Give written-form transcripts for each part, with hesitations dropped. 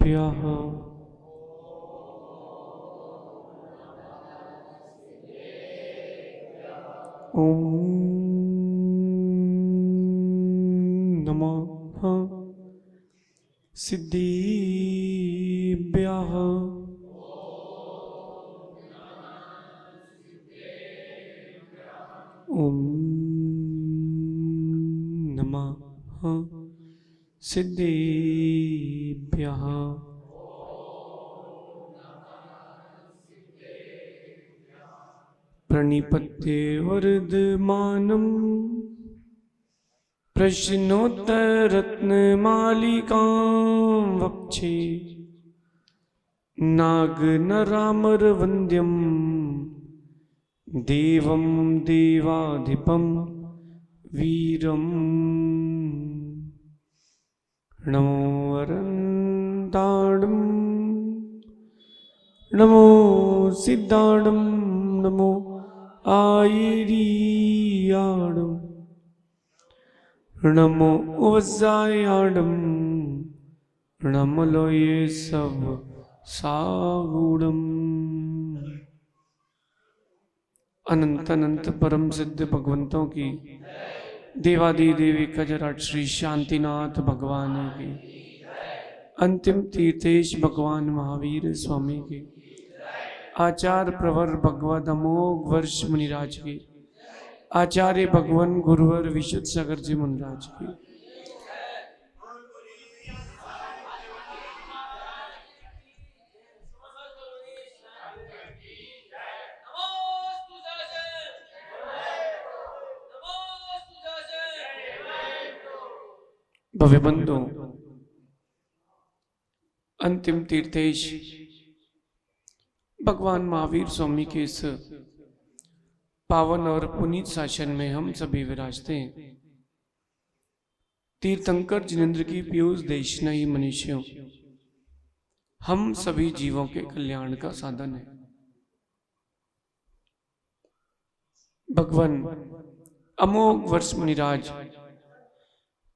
ओम नमः सिद्धिभ्यः। ओम नमः सिद्धिभ्यः। प्रणिपत्ये वर्धमानं प्रश्नोत्तररत्नमालिकां वक्षे नागनरामरवन्द्यं देवं देवाधिपं वीरम्। नमो वरन्दाणं नमो सिद्धाणं नमो आयिरीयाणं नमो वज्रायाणं नमो लोये सब सागुणम्। अनंत अनंत परम सिद्ध भगवंतों की, देवादि देवी खजराट श्री शांतिनाथ भगवान की, अंतिम तीर्थेश भगवान महावीर स्वामी की, आचार्य प्रवर भगवत अमोघ वर्ष मुनिराज की, आचार्य भगवान गुरुवर विशुद्ध सागर जी मुनिराज की, भव्य बंधु, अंतिम तीर्थेश भगवान महावीर स्वामी के इस पावन और पुनीत शासन में हम सभी विराजते हैं। तीर्थंकर जिनेन्द्र की पीयूष देशनाई मनुष्यों, हम सभी जीवों के कल्याण का साधन है। भगवान अमोघ वर्ष मुनिराज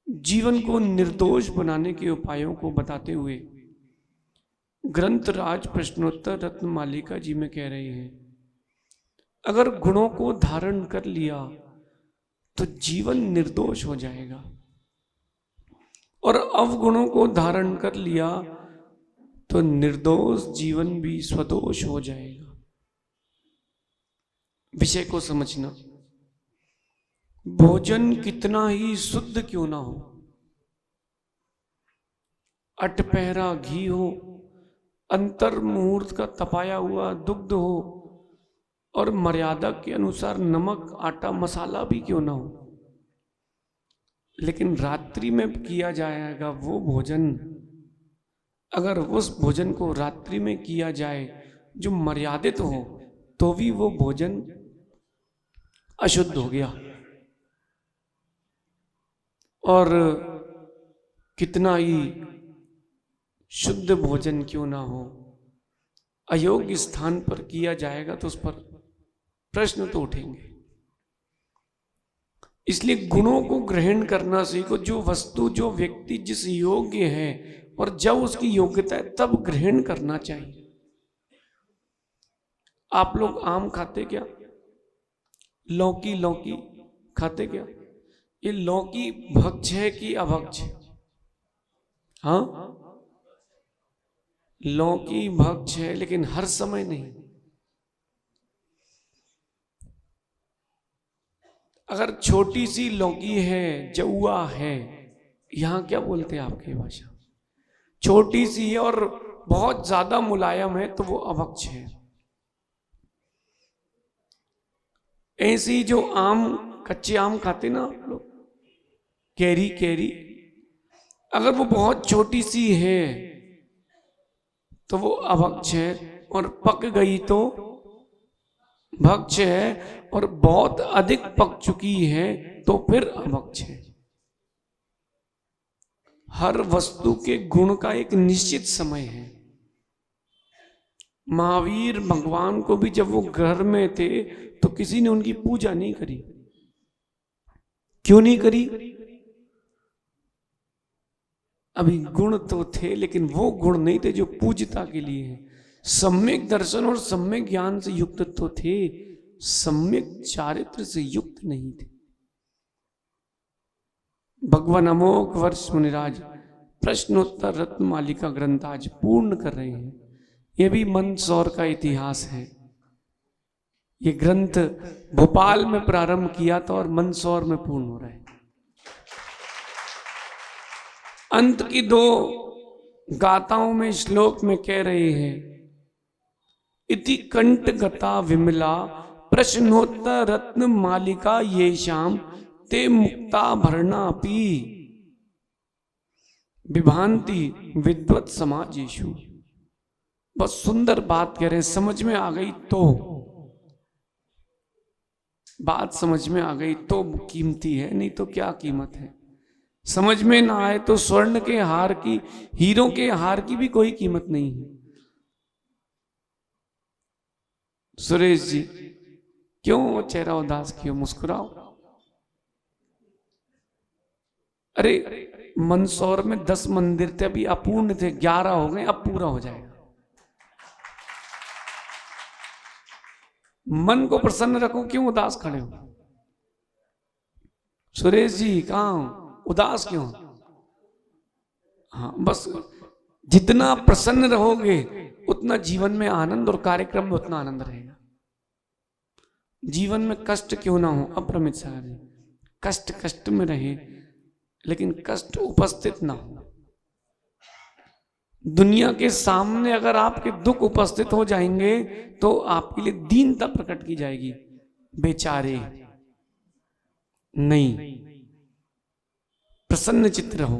जीवन को निर्दोष बनाने के उपायों को बताते हुए ग्रंथ राज प्रश्नोत्तर रत्न मालिका जी में कह रहे हैं, अगर गुणों को धारण कर लिया तो जीवन निर्दोष हो जाएगा, और अवगुणों को धारण कर लिया तो निर्दोष जीवन भी स्वदोष हो जाएगा। विषय को समझना, भोजन कितना ही शुद्ध क्यों ना हो, अटपहरा घी हो, अंतर मुहूर्त का तपाया हुआ दुग्ध हो, और मर्यादा के अनुसार नमक आटा मसाला भी क्यों ना हो, लेकिन रात्रि में किया जाएगा वो भोजन, अगर उस भोजन को रात्रि में किया जाए जो मर्यादित हो, तो भी वो भोजन अशुद्ध हो गया। और कितना ही शुद्ध भोजन क्यों ना हो, अयोग्य स्थान पर किया जाएगा तो उस पर प्रश्न तो उठेंगे। इसलिए गुणों को ग्रहण करना सीखो। जो वस्तु, जो व्यक्ति जिस योग्य है और जब उसकी योग्यता है तब ग्रहण करना चाहिए। आप लोग आम खाते क्या? लौकी लौकी खाते क्या? ये लौकी भक्ष है कि अभक्ष? हाँ, लौकी भक्ष है, लेकिन हर समय नहीं। अगर छोटी सी लौकी है, जौआ है, यहां क्या बोलते हैं आपकी भाषा? छोटी सी है और बहुत ज्यादा मुलायम है तो वो अभक्ष है। ऐसी जो आम, कच्चे आम खाते ना आप लोग, कैरी कैरी, अगर वो बहुत छोटी सी है तो वो अभक्ष है, और पक गई तो भक्ष है, और बहुत अधिक पक चुकी है तो फिर अभक्ष है। हर वस्तु के गुण का एक निश्चित समय है। महावीर भगवान को भी जब वो घर में थे तो किसी ने उनकी पूजा नहीं करी। क्यों नहीं करी? अभी गुण तो थे लेकिन वो गुण नहीं थे जो पूज्यता के लिए है। सम्यक दर्शन और सम्यक ज्ञान से युक्त तो थे, सम्यक चारित्र से युक्त नहीं थे। भगवान अमोघ वर्ष मुनिराज प्रश्नोत्तर रत्न मालिका ग्रंथ आज पूर्ण कर रहे हैं। यह भी मंदसौर का इतिहास है। ये ग्रंथ भोपाल में प्रारंभ किया था और मंदसौर में पूर्ण हो रहा है। अंत की दो गाथाओं में श्लोक में कह रहे हैं, इति कंठ गता विमला प्रश्नोत्तर रत्न मालिका ये शाम ते मुक्ता भरणापि विभांति विद्वत समाजेषु। बहुत सुंदर बात कह रहे हैं। समझ में आ गई तो बात समझ में आ गई तो कीमती है, नहीं तो क्या कीमत है। समझ में ना आए तो स्वर्ण के हार की, हीरों के हार की भी कोई कीमत नहीं है। सुरेश जी क्यों चेहरा उदास क्यों, मुस्कुराओ। अरे मंदसौर में 10 मंदिर थे, अभी अपूर्ण थे, 11 हो गए, अब पूरा हो जाएगा। मन को प्रसन्न रखो, क्यों उदास खड़े हो। सुरेश जी कहाँ हो, उदास क्यों। हाँ बस जितना प्रसन्न रहोगे उतना जीवन में आनंद और कार्यक्रम में उतना आनंद रहेगा। जीवन में कष्ट क्यों ना हो, अप्रमित सागर कष्ट कष्ट में रहे लेकिन कष्ट उपस्थित ना हो। दुनिया के सामने अगर आपके दुख उपस्थित हो जाएंगे तो आपके लिए दीनता प्रकट की जाएगी, बेचारे नहीं, प्रसन्न चित्त रहो।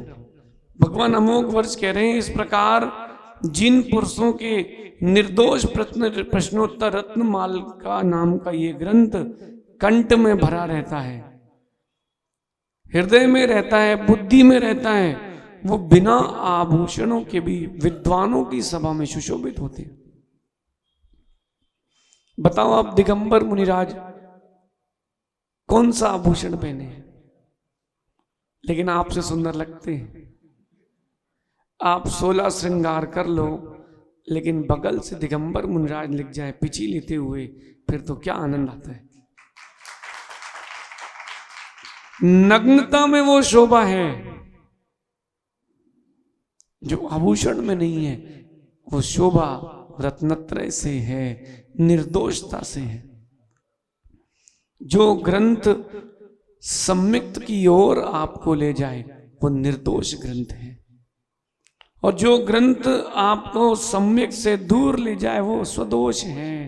भगवान अमोघ वर्ष कह रहे हैं, इस प्रकार जिन पुरुषों के निर्दोष प्रश्नोत्तर रत्नमाल का नाम का ये ग्रंथ कंठ में भरा रहता है, हृदय में रहता है, बुद्धि में रहता है, वो बिना आभूषणों के भी विद्वानों की सभा में सुशोभित होते हैं। बताओ आप दिगंबर मुनिराज कौन सा आभूषण पहने हैं लेकिन आपसे सुंदर लगते हैं। आप 16 श्रृंगार कर लो लेकिन बगल से दिगंबर मुनिराज लिख जाए पिची लेते हुए, फिर तो क्या आनंद आता है। नग्नता में वो शोभा है जो आभूषण में नहीं है। वो शोभा रत्नत्रय से है, निर्दोषता से है। जो ग्रंथ सम्यक्त की ओर आपको ले जाए वो निर्दोष ग्रंथ है, और जो ग्रंथ आपको सम्यक से दूर ले जाए वो स्वदोष है।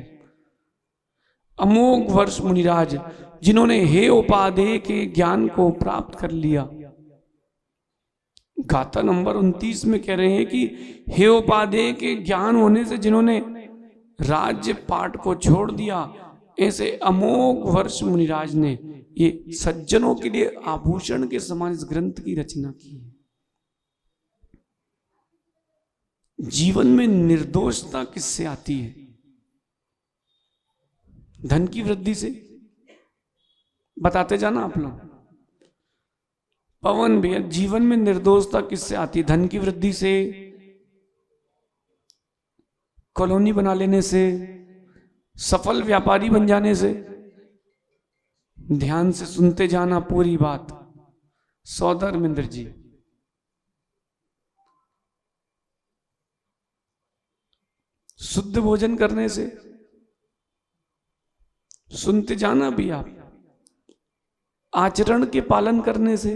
अमोघ वर्ष मुनिराज जिन्होंने हे उपादेय के ज्ञान को प्राप्त कर लिया, गाथा नंबर 29 में कह रहे हैं कि हे उपादेय के ज्ञान होने से जिन्होंने राज्य पाठ को छोड़ दिया, ऐसे अमोघ वर्ष मुनिराज ने ये सज्जनों के लिए आभूषण के समान इस ग्रंथ की रचना की है। जीवन में निर्दोषता किससे आती है? धन की वृद्धि से। बताते जाना आप लोग। पवन भैया जीवन में निर्दोषता किससे आती है? धन की वृद्धि से, कॉलोनी बना लेने से, सफल व्यापारी बन जाने से। ध्यान से सुनते जाना पूरी बात। सौधर्मेंद्र जी, शुद्ध भोजन करने से, सुनते जाना भी आप, आचरण के पालन करने से।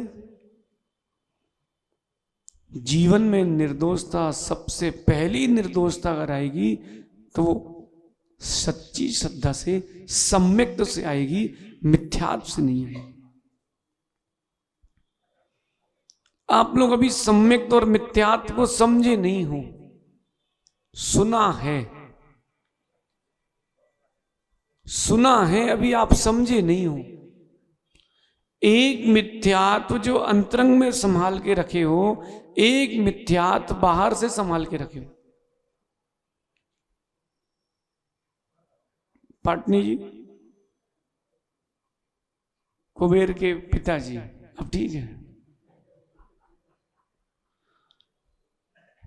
जीवन में निर्दोषता, सबसे पहली निर्दोषता अगर आएगी तो वो सच्ची श्रद्धा से, सम्यक्त से आएगी, मिथ्यात्व से नहीं आएगी। आप लोग अभी सम्यक्त और मिथ्यात्व को समझे नहीं हो, सुना है, सुना है, अभी आप समझे नहीं हो। एक मिथ्यात्व जो अंतरंग में संभाल के रखे हो, एक मिथ्यात्व बाहर से संभाल के रखे हो। पाटनी जी, कुबेर के पिताजी, अब ठीक है।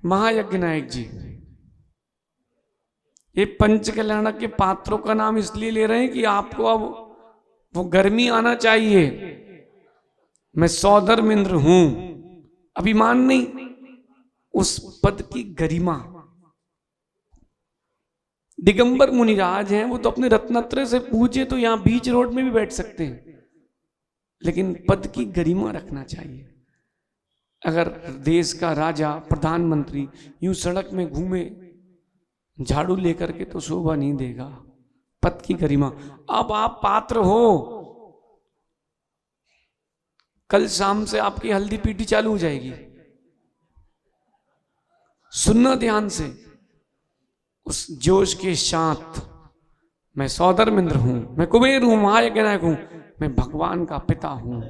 महायज्ञ नायक जी, ये पंच कल्याणक के पात्रों का नाम इसलिए ले रहे हैं कि आपको अब वो गर्मी आना चाहिए। मैं सौधर्म इंद्र हूं, अभिमान नहीं, उस पद की गरिमा। दिगंबर मुनिराज हैं, वो तो अपने रत्नत्रय से पूछे तो यहां बीच रोड में भी बैठ सकते हैं, लेकिन पद की गरिमा रखना चाहिए। अगर देश का राजा प्रधानमंत्री यूं सड़क में घूमे झाड़ू लेकर के तो शोभा नहीं देगा। पद की गरिमा। अब आप पात्र हो, कल शाम से आपकी हल्दी पीटी चालू हो जाएगी, सुनना ध्यान से। उस जोश के साथ, मैं सौधर्म इंद्र हूं, मैं कुबेर हूं, महायज्ञ नायक हूं, मैं भगवान का पिता हूं।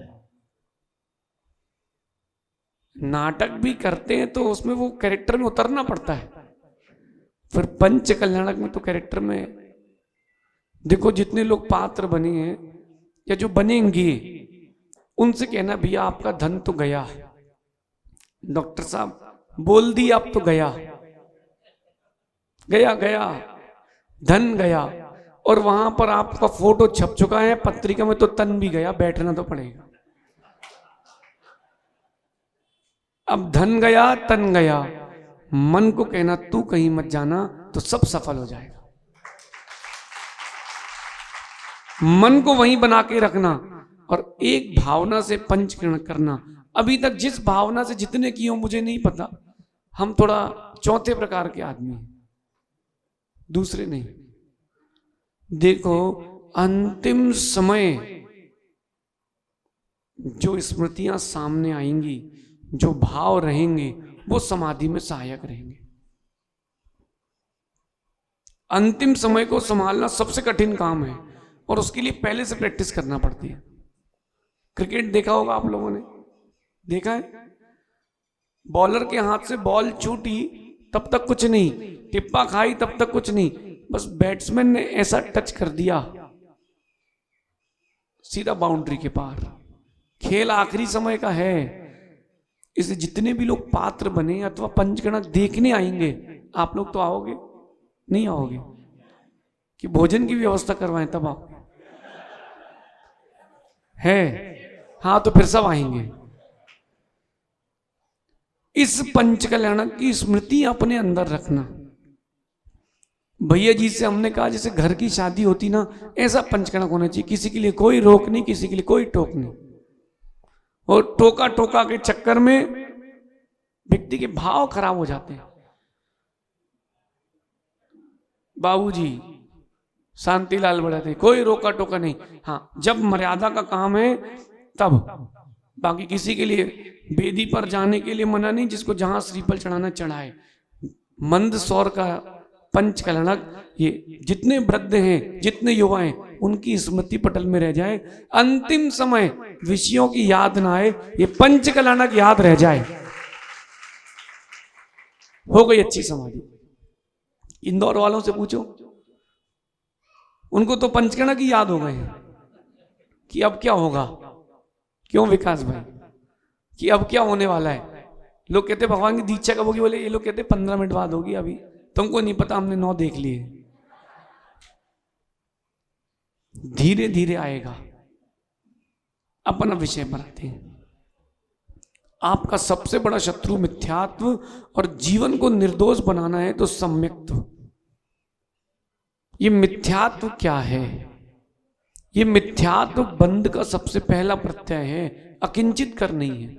नाटक भी करते हैं तो उसमें वो कैरेक्टर में उतरना पड़ता है। फिर पंच कल्याणक में तो कैरेक्टर में देखो, जितने लोग पात्र बने हैं या जो बनेंगे, उनसे कहना भैया आपका धन तो गया, डॉक्टर साहब बोल दी, आप तो गया गया गया, धन गया। और वहां पर आपका फोटो छप चुका है पत्रिका में, तो तन भी गया, बैठना तो पड़ेगा। अब धन गया, तन गया, मन को कहना तू कहीं मत जाना, तो सब सफल हो जाएगा। मन को वहीं बना के रखना और एक भावना से पंचकरण करना। अभी तक जिस भावना से जितने किए हो मुझे नहीं पता, हम थोड़ा चौथे प्रकार के आदमी हैं, दूसरे नहीं। देखो, अंतिम समय जो स्मृतियां सामने आएंगी, जो भाव रहेंगे, वो समाधि में सहायक रहेंगे। अंतिम समय को संभालना सबसे कठिन काम है और उसके लिए पहले से प्रैक्टिस करना पड़ती है। क्रिकेट देखा होगा आप लोगों ने, देखा है? बॉलर के हाथ से बॉल छूटी तब तक कुछ नहीं, टिप्पा खाई तब तक कुछ नहीं, बस बैट्समैन ने ऐसा टच कर दिया, सीधा बाउंड्री के पार। खेल आखिरी समय का है। इसे जितने भी लोग पात्र बने अथवा पंचगणक देखने आएंगे, आप लोग तो आओगे नहीं? आओगे कि भोजन की व्यवस्था करवाएं तब आओगे? है? हाँ, तो फिर सब आएंगे। इस पंचकल्याणक की स्मृति अपने अंदर रखना। भैया जी से हमने कहा जैसे घर की शादी होती ना, ऐसा पंचकणक होना चाहिए। किसी के लिए कोई रोक नहीं, किसी के लिए कोई टोक नहीं। और टोका टोका के चक्कर में व्यक्ति के भाव खराब हो जाते हैं। बाबूजी शांतिलाल बड़ा थे, कोई रोका टोका नहीं। हाँ, जब मर्यादा का काम है तब, बाकी किसी के लिए वेदी पर जाने के लिए मना नहीं, जिसको जहां श्रीफल चढ़ाना चढ़ाए। मंद सौर का पंचकल्याणक, ये जितने वृद्ध हैं, जितने युवा हैं, उनकी स्मृति पटल में रह जाए। अंतिम समय विषयों की याद ना आए, ये पंचकल्याणक याद रह जाए। हो गई अच्छी समाधि। इंदौर वालों से पूछो, उनको तो पंचकल्याणक ही याद हो गए हैं कि अब क्या होगा। क्यों विकास भाई, कि अब क्या होने वाला है? लोग कहते भगवान की दीक्षा कब होगी, बोले ये लोग कहते 15 मिनट बाद होगी। अभी तुमको नहीं पता, हमने 9 देख लिए। धीरे धीरे आएगा। अपना विषय पर आते हैं। आपका सबसे बड़ा शत्रु मिथ्यात्व, और जीवन को निर्दोष बनाना है तो सम्यक्त्व। ये मिथ्यात्व क्या है? ये मिथ्यात्व बंध का सबसे पहला प्रत्यय है, अकिंचित कर नहीं है।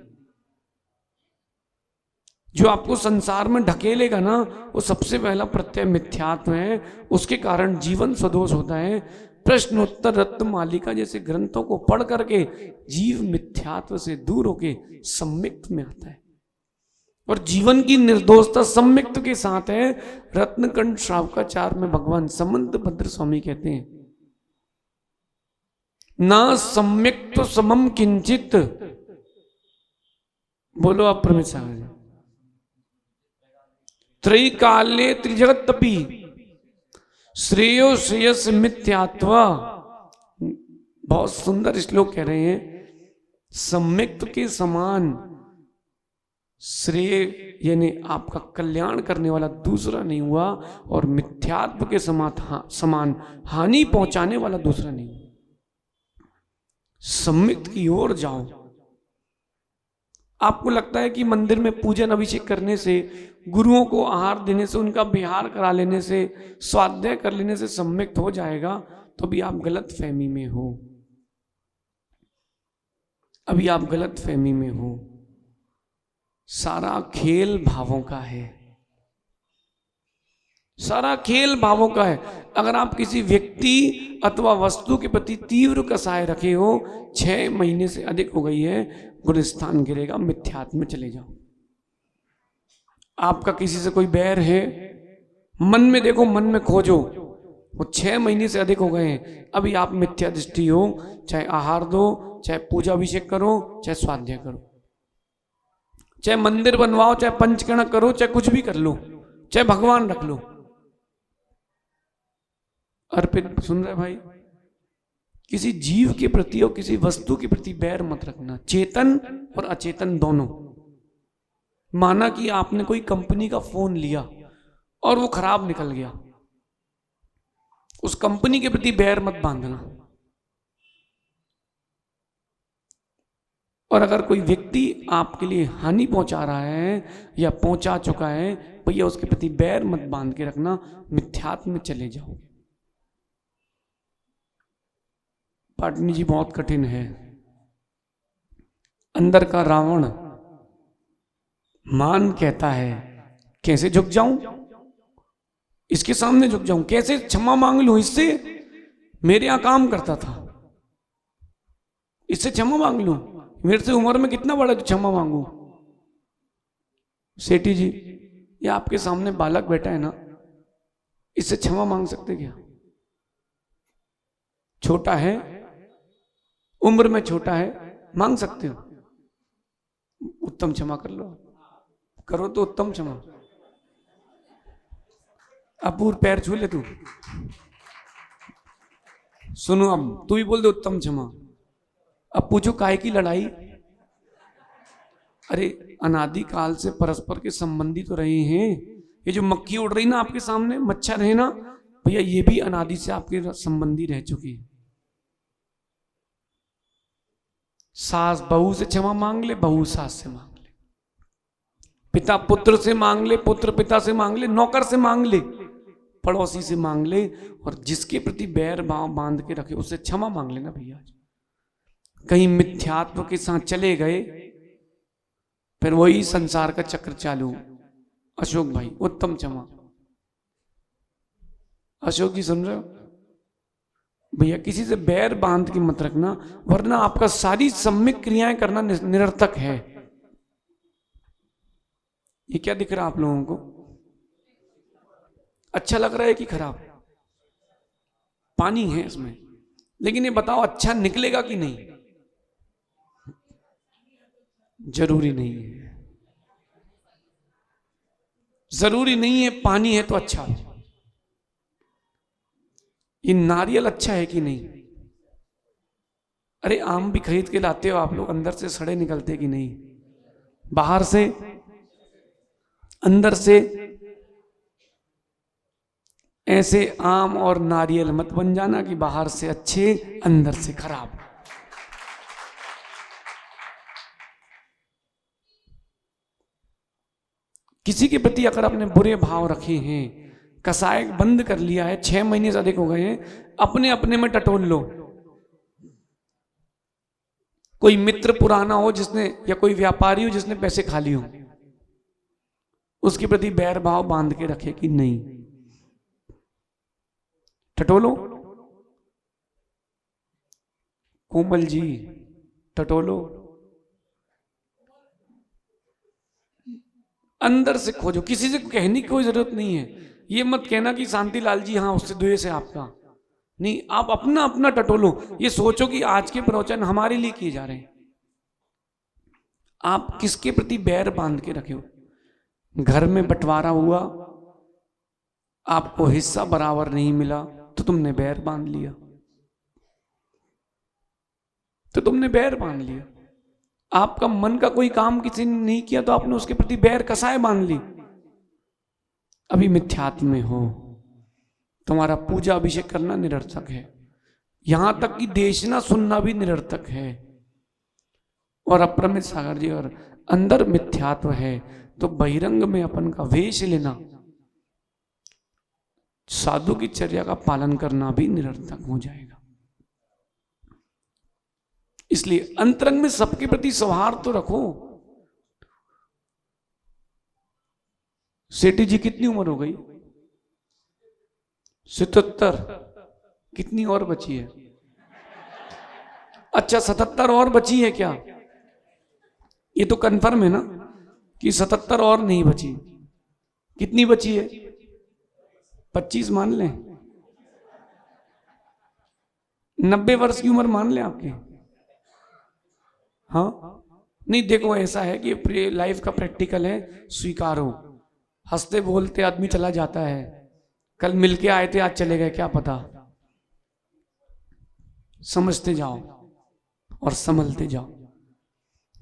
जो आपको संसार में ढकेलेगा ना, वो सबसे पहला प्रत्यय मिथ्यात्व है। उसके कारण जीवन सदोष होता है। प्रश्नोत्तर रत्नमालिका जैसे ग्रंथों को पढ़ करके जीव मिथ्यात्व से दूर होके सम्यक्त में आता है, और जीवन की निर्दोषता सम्यक्त के साथ है। रत्नकंठ श्रावकाचार में भगवान समंत भद्र स्वामी कहते हैं, ना सम्यक्त समम किंचित। बोलो आप प्रमित सागर। त्रैकाल्ये त्रिजगत्तपि श्रेयो श्रेयस मिथ्यात्वा। बहुत सुंदर श्लोक कह रहे हैं। सम्यक्त के समान श्रेय यानी आपका कल्याण करने वाला दूसरा नहीं हुआ, और मिथ्यात्व के समान हानि पहुंचाने वाला दूसरा नहीं हुआ। सम्यक की ओर जाओ। आपको लगता है कि मंदिर में पूजन अभिषेक करने से, गुरुओं को आहार देने से, उनका विहार करा लेने से, स्वाध्याय कर लेने से सम्यक्त हो जाएगा, तो भी आप गलत फहमी में हो। अभी आप गलत फहमी में हो। सारा खेल भावों का है, सारा खेल भावों का है। अगर आप किसी व्यक्ति अथवा वस्तु के प्रति तीव्र कसाय रखे हो, 6 महीने से अधिक हो गई है, गुणस्थान गिरेगा, मिथ्यात्व में चले जाओ। आपका किसी से कोई बैर है, मन में देखो, मन में खोजो, वो 6 महीने से अधिक हो गए हैं, अभी आप मिथ्या दृष्टि हो। चाहे आहार दो, चाहे पूजा अभिषेक करो, चाहे स्वाध्याय करो, चाहे मंदिर बनवाओ, चाहे पंचकर्ण करो, चाहे कुछ भी कर लो, चाहे भगवान रख लो, अर्पित। सुन रहे भाई, किसी जीव के प्रति और किसी वस्तु के प्रति बैर मत रखना, चेतन और अचेतन दोनों। माना कि आपने कोई कंपनी का फोन लिया और वो खराब निकल गया, उस कंपनी के प्रति बैर मत बांधना। और अगर कोई व्यक्ति आपके लिए हानि पहुंचा रहा है या पहुंचा चुका है, भैया उसके प्रति बैर मत बांध के रखना, मिथ्यात्व में चले जाओ। पाटनी जी बहुत कठिन है। अंदर का रावण मान कहता है, कैसे झुक जाऊं, इसके सामने झुक जाऊं, कैसे क्षमा मांग लूं इससे, मेरे यहां काम करता था, इससे क्षमा मांग लूं, मेरे से उम्र में कितना बड़ा, क्षमा मांगू। सेठी जी, ये आपके सामने बालक बैठा है ना, इससे क्षमा मांग सकते क्या? छोटा है, उम्र में छोटा है, मांग सकते हो, उत्तम क्षमा कर लो, करो तो उत्तम क्षमा। अपूर पैर छू ले तू, सुनो, अब तू ही बोल दे उत्तम क्षमा। अब पूछो काहे की लड़ाई? अरे अनादि काल से परस्पर के संबंधी तो रहे हैं। ये जो मक्खी उड़ रही ना आपके सामने, मच्छर है ना भैया, ये भी अनादि से आपके संबंधी रह चुकी है। सास बहू से क्षमा मांग ले, बहू सास से मांग ले, पिता पुत्र से मांग ले, पुत्र पिता से मांग ले, नौकर से मांग ले, पड़ोसी से मांग ले, और जिसके प्रति बैर भाव बांध के रखे उससे क्षमा मांग लेना भैया। कहीं मिथ्यात्व के साथ चले गए, फिर वही संसार का चक्र चालू। अशोक भाई, उत्तम क्षमा। अशोक जी सुन रहे हो भैया, किसी से बैर बांध के मत रखना, वरना आपका सारी सम्यक क्रियाएं करना निरर्थक है। ये क्या दिख रहा है आप लोगों को? अच्छा लग रहा है कि खराब? पानी है इसमें, लेकिन ये बताओ अच्छा निकलेगा कि नहीं? जरूरी नहीं है, जरूरी नहीं है। पानी है तो अच्छा। ये नारियल अच्छा है कि नहीं? अरे आम भी खरीद के लाते हो आप लोग, अंदर से सड़े निकलते कि नहीं? बाहर से, अंदर से। ऐसे आम और नारियल मत बन जाना कि बाहर से अच्छे अंदर से खराब। किसी के प्रति अगर आपने बुरे भाव रखे हैं, कसाय बंद कर लिया है, 6 महीने से अधिक हो गए हैं, अपने अपने में टटोल लो। कोई मित्र पुराना हो जिसने, या कोई व्यापारी हो जिसने पैसे खा लिए हो, उसके प्रति बैर भाव बांध के रखे कि नहीं? टटोलो। कोमल जी टटोलो, अंदर से खोजो। किसी से कहने की कोई जरूरत नहीं है। ये मत कहना कि शांतिलाल जी हाँ उससे द्वेष है आपका, नहीं, आप अपना अपना टटोलो। ये सोचो कि आज के प्रवचन हमारे लिए किए जा रहे हैं, आप किसके प्रति बैर बांध के रखे हो? घर में बंटवारा हुआ, आपको हिस्सा बराबर नहीं मिला तो तुमने बैर बांध लिया, तो तुमने बैर बांध लिया। आपका मन का कोई काम किसी ने नहीं किया तो आपने उसके प्रति बैर कसाय बांध ली, अभी मिथ्यात्व में हो। तुम्हारा पूजा अभिषेक करना निरर्थक है, यहां तक कि देशना सुनना भी निरर्थक है। और अप्रमित सागर जी, और अंदर मिथ्यात्व है तो बहिरंग में अपन का वेश लेना, साधु की चर्या का पालन करना भी निरर्थक हो जाएगा। इसलिए अंतरंग में सबके प्रति सौहार्द तो रखो। सेठी जी कितनी उम्र हो गई? 77। कितनी और बची है? अच्छा 77 और बची है क्या? ये तो कंफर्म है ना कि 77 और नहीं बची? कितनी बची है? 25 मान लें, 90 वर्ष की उम्र मान लें आपकी। हाँ नहीं, देखो ऐसा है कि लाइफ का प्रैक्टिकल है, स्वीकारो। हंसते बोलते आदमी चला जाता है, कल मिलके आए थे आज चले गए, क्या पता। समझते जाओ और संभलते जाओ।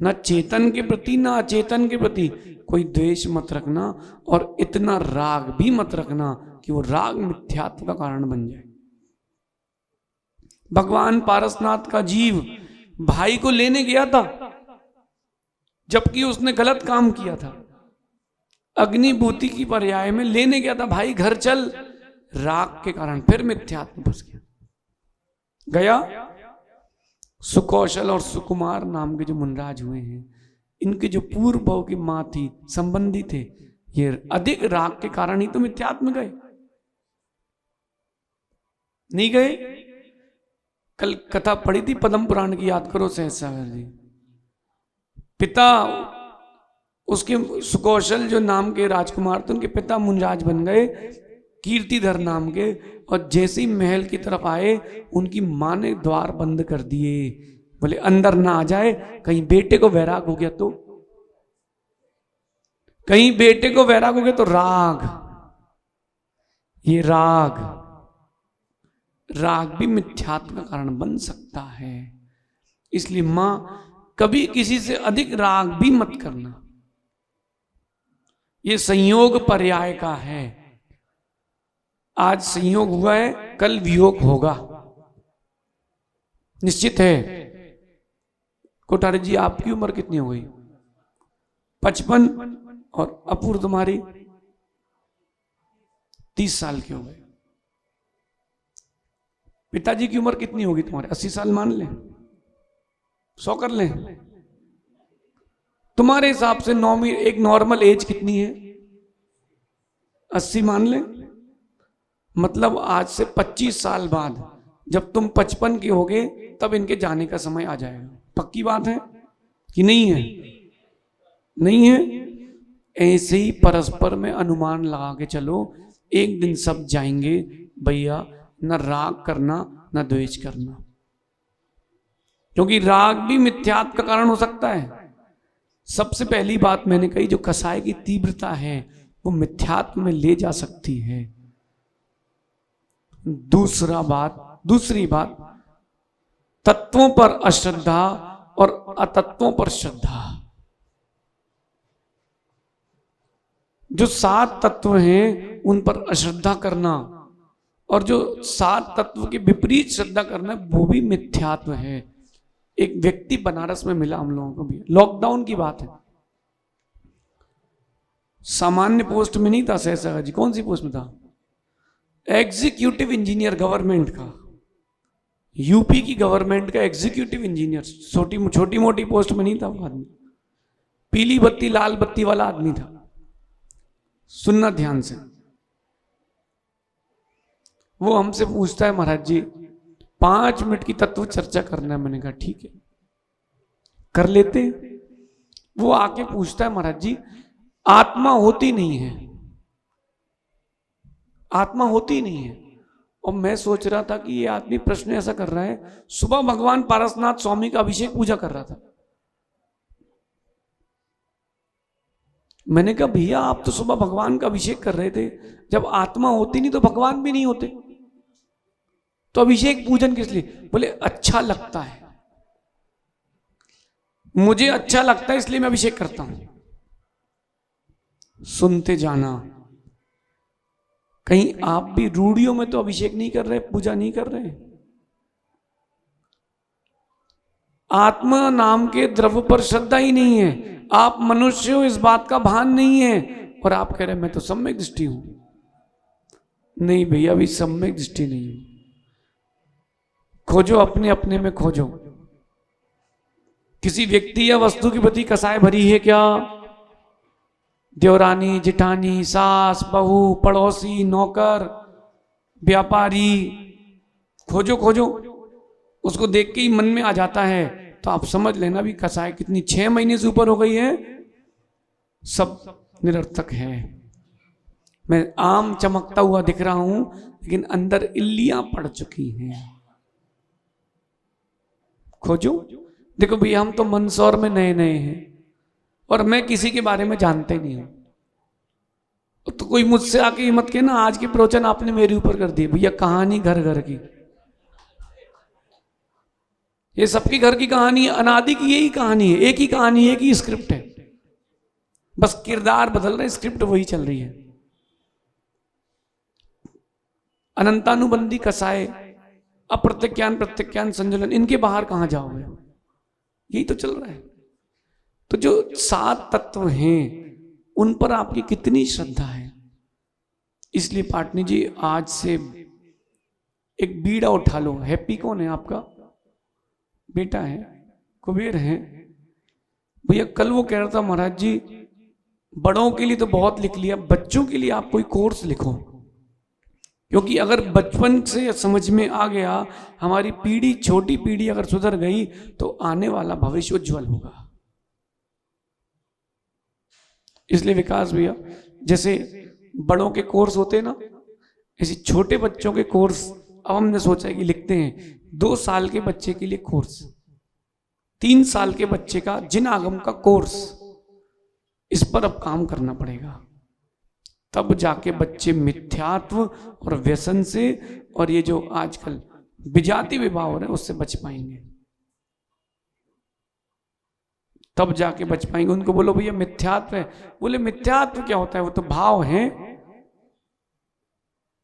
ना चेतन के प्रति ना अचेतन के प्रति कोई द्वेष मत रखना, और इतना राग भी मत रखना कि वो राग मिथ्यात्व का कारण बन जाए। भगवान पारसनाथ का जीव भाई को लेने गया था, जबकि उसने गलत काम किया था। अग्निभूति की पर्याय में लेने गया था, भाई घर चल, राग के कारण फिर मिथ्यात्व फंस गया। सुकौशल और सुकुमार नाम के जो मुनराज हुए हैं, इनके जो पूर्व भाव की मां थी, संबंधी थे, ये अधिक राग के कारण ही तो मिथ्यात्व में गए, नहीं गए? कल कथा पढ़ी थी पद्म पुराण की, याद करो सहज सागर जी। पिता उसके सुकौशल जो नाम के राजकुमार थे, उनके पिता मुनराज बन गए कीर्तिधर नाम के, और जैसे ही महल की तरफ आए उनकी मां ने द्वार बंद कर दिए, बोले अंदर ना आ जाए, कहीं बेटे को वैराग हो गया तो, कहीं बेटे को वैराग हो गया तो राग, ये राग भी मिथ्यात्व का कारण बन सकता है। इसलिए मां कभी किसी से अधिक राग भी मत करना, ये संयोग पर्याय का है। आज संयोग हुआ है, कल वियोग होगा, निश्चित है। कोठारी जी आपकी उम्र कितनी हो गई? 55, और अपूर्व तुम्हारी 30 साल की हो गई। पिताजी की उम्र कितनी होगी तुम्हारे? 80 साल मान लें, 100 कर लें। तुम्हारे हिसाब से एक नॉर्मल एज कितनी है? 80 मान लें। मतलब आज से 25 साल बाद जब तुम 55 के होगे, तब इनके जाने का समय आ जाएगा। पक्की बात है कि नहीं है? नहीं है? ऐसे ही परस्पर में अनुमान लगा के चलो, एक दिन सब जाएंगे भैया। न राग करना न द्वेष करना, क्योंकि राग भी मिथ्यात्व का कारण हो सकता है। सबसे पहली बात मैंने कही, जो कसाय की तीव्रता है वो मिथ्यात्व में ले जा सकती है। दूसरी बात, तत्वों पर अश्रद्धा और अतत्वों पर श्रद्धा। जो 7 तत्व हैं उन पर अश्रद्धा करना, और जो 7 तत्व के विपरीत श्रद्धा करना, वो भी मिथ्यात्व है। एक व्यक्ति बनारस में मिला हम लोगों को भी, लॉकडाउन की बात है, सामान्य पोस्ट में नहीं था सहसा जी। कौन सी पोस्ट में था? एग्जीक्यूटिव इंजीनियर गवर्नमेंट का, यूपी की गवर्नमेंट का एग्जीक्यूटिव इंजीनियर। छोटी मोटी पोस्ट में नहीं था वो आदमी, पीली बत्ती लाल बत्ती वाला आदमी था। सुनना ध्यान से। वो हमसे पूछता है, महाराज जी 5 मिनट की तत्व चर्चा करना है। मैंने कहा ठीक है, कर लेते। वो आके पूछता है, महाराज जी आत्मा होती नहीं है, आत्मा होती नहीं है। और मैं सोच रहा था कि ये आदमी प्रश्न ऐसा कर रहा है, सुबह भगवान पारसनाथ स्वामी का अभिषेक पूजा कर रहा था। मैंने कहा भैया आप तो सुबह भगवान का अभिषेक कर रहे थे, जब आत्मा होती नहीं तो भगवान भी नहीं होते, तो अभिषेक पूजन किस लिए? बोले अच्छा लगता है। मुझे अच्छा लगता है इसलिए मैं अभिषेक करता हूं। सुनते जाना, कहीं आप भी रूढ़ियों में तो अभिषेक नहीं कर रहे, पूजा नहीं कर रहे। आत्मा नाम के द्रव्य पर श्रद्धा ही नहीं है, आप मनुष्य हो इस बात का भान नहीं है, और आप कह रहे मैं तो सम्यक दृष्टि हूं। नहीं भैया, अभी सम्यक दृष्टि नहीं है। खोजो, अपने अपने में खोजो। किसी व्यक्ति या वस्तु के प्रति कसाय भरी है क्या? देवरानी, जिठानी, सास, बहू, पड़ोसी, नौकर, व्यापारी, खोजो खोजो, उसको देख के ही मन में आ जाता है तो आप समझ लेना भी कसाय कितनी 6 महीने से ऊपर हो गई है, सब निरर्थक है। मैं आम चमकता हुआ दिख रहा हूं लेकिन अंदर इल्लियां पड़ चुकी हैं। खोजो। देखो भैया, हम तो मंदसौर में नए नए हैं और मैं किसी के बारे में जानते नहीं हूं, तो कोई मुझसे आके ये मत कहना आज के प्रवचन आपने मेरे ऊपर कर दिए। भैया कहानी घर घर की, ये सबकी घर की कहानी है, अनादि की यही कहानी है, एक ही कहानी है, एक ही स्क्रिप्ट है, बस किरदार बदल रहे, स्क्रिप्ट वही चल रही है। अनंतानुबंधी कसाय, अप्रत्यज्ञान प्रत्यज्ञान संजलन, इनके बाहर कहां जाओगे? यही तो चल रहा है। तो जो 7 तत्व हैं उन पर आपकी कितनी श्रद्धा है? इसलिए पाटनी जी आज से एक बीड़ा उठा लो। हैप्पी कौन है आपका? बेटा है, कुबेर है। भैया कल वो कह रहा था महाराज जी बड़ों के लिए तो बहुत लिख लिया, बच्चों के लिए आप कोई कोर्स लिखो, क्योंकि अगर बचपन से समझ में आ गया, हमारी पीढ़ी, छोटी पीढ़ी अगर सुधर गई तो आने वाला भविष्य उज्जवल होगा। इसलिए विकास भैया, जैसे बड़ों के कोर्स होते हैं ना, ऐसे छोटे बच्चों के कोर्स अब हमने सोचा है कि लिखते हैं। 2 साल के बच्चे के लिए कोर्स, 3 साल के बच्चे का जिन आगम का कोर्स, इस पर अब काम करना पड़ेगा। तब जाके बच्चे मिथ्यात्व और व्यसन से और ये जो आजकल विजाति विवाह हो रहे हैं उससे बच पाएंगे। तब जाके बच पाएंगे। उनको बोलो भैया मिथ्यात्व है, बोले मिथ्यात्व क्या होता है? वो तो भाव है,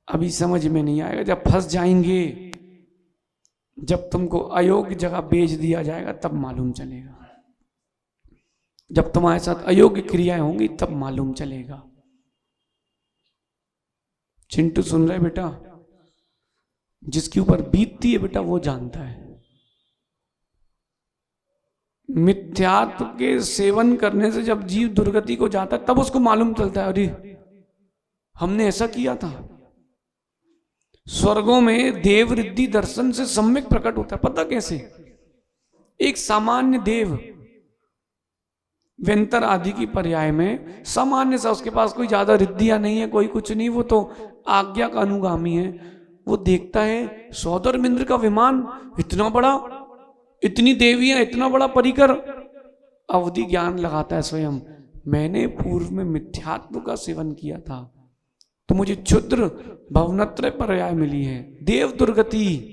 अभी समझ में नहीं आएगा, जब फंस जाएंगे, जब तुमको अयोग्य जगह बेच दिया जाएगा तब मालूम चलेगा, जब तुम्हारे साथ अयोग्य क्रियाएं होंगी तब मालूम चलेगा। चिंटू सुन रहे बेटा? जिसके ऊपर बीतती है बेटा वो जानता है। मिथ्यात्व के सेवन करने से जब जीव दुर्गति को जाता है तब उसको मालूम चलता है अरे हमने ऐसा किया था। स्वर्गों में देव रिद्धि दर्शन से सम्यक प्रकट होता है। पता कैसे? एक सामान्य देव व्यंतर आदि की पर्याय में सामान्य सा, उसके पास कोई ज्यादा रिद्धियां नहीं है, कोई कुछ नहीं, वो तो आज्ञा का अनुगामी है। वो देखता है सौदर्मिंद्र का विमान इतना बड़ा, इतनी देवियां, इतना बड़ा परिकर, अवधि ज्ञान लगाता है स्वयं, मैंने पूर्व में मिथ्यात्व का सेवन किया था तो मुझे क्षुद्र भवनत्रय पर्याय मिली है, देव दुर्गति,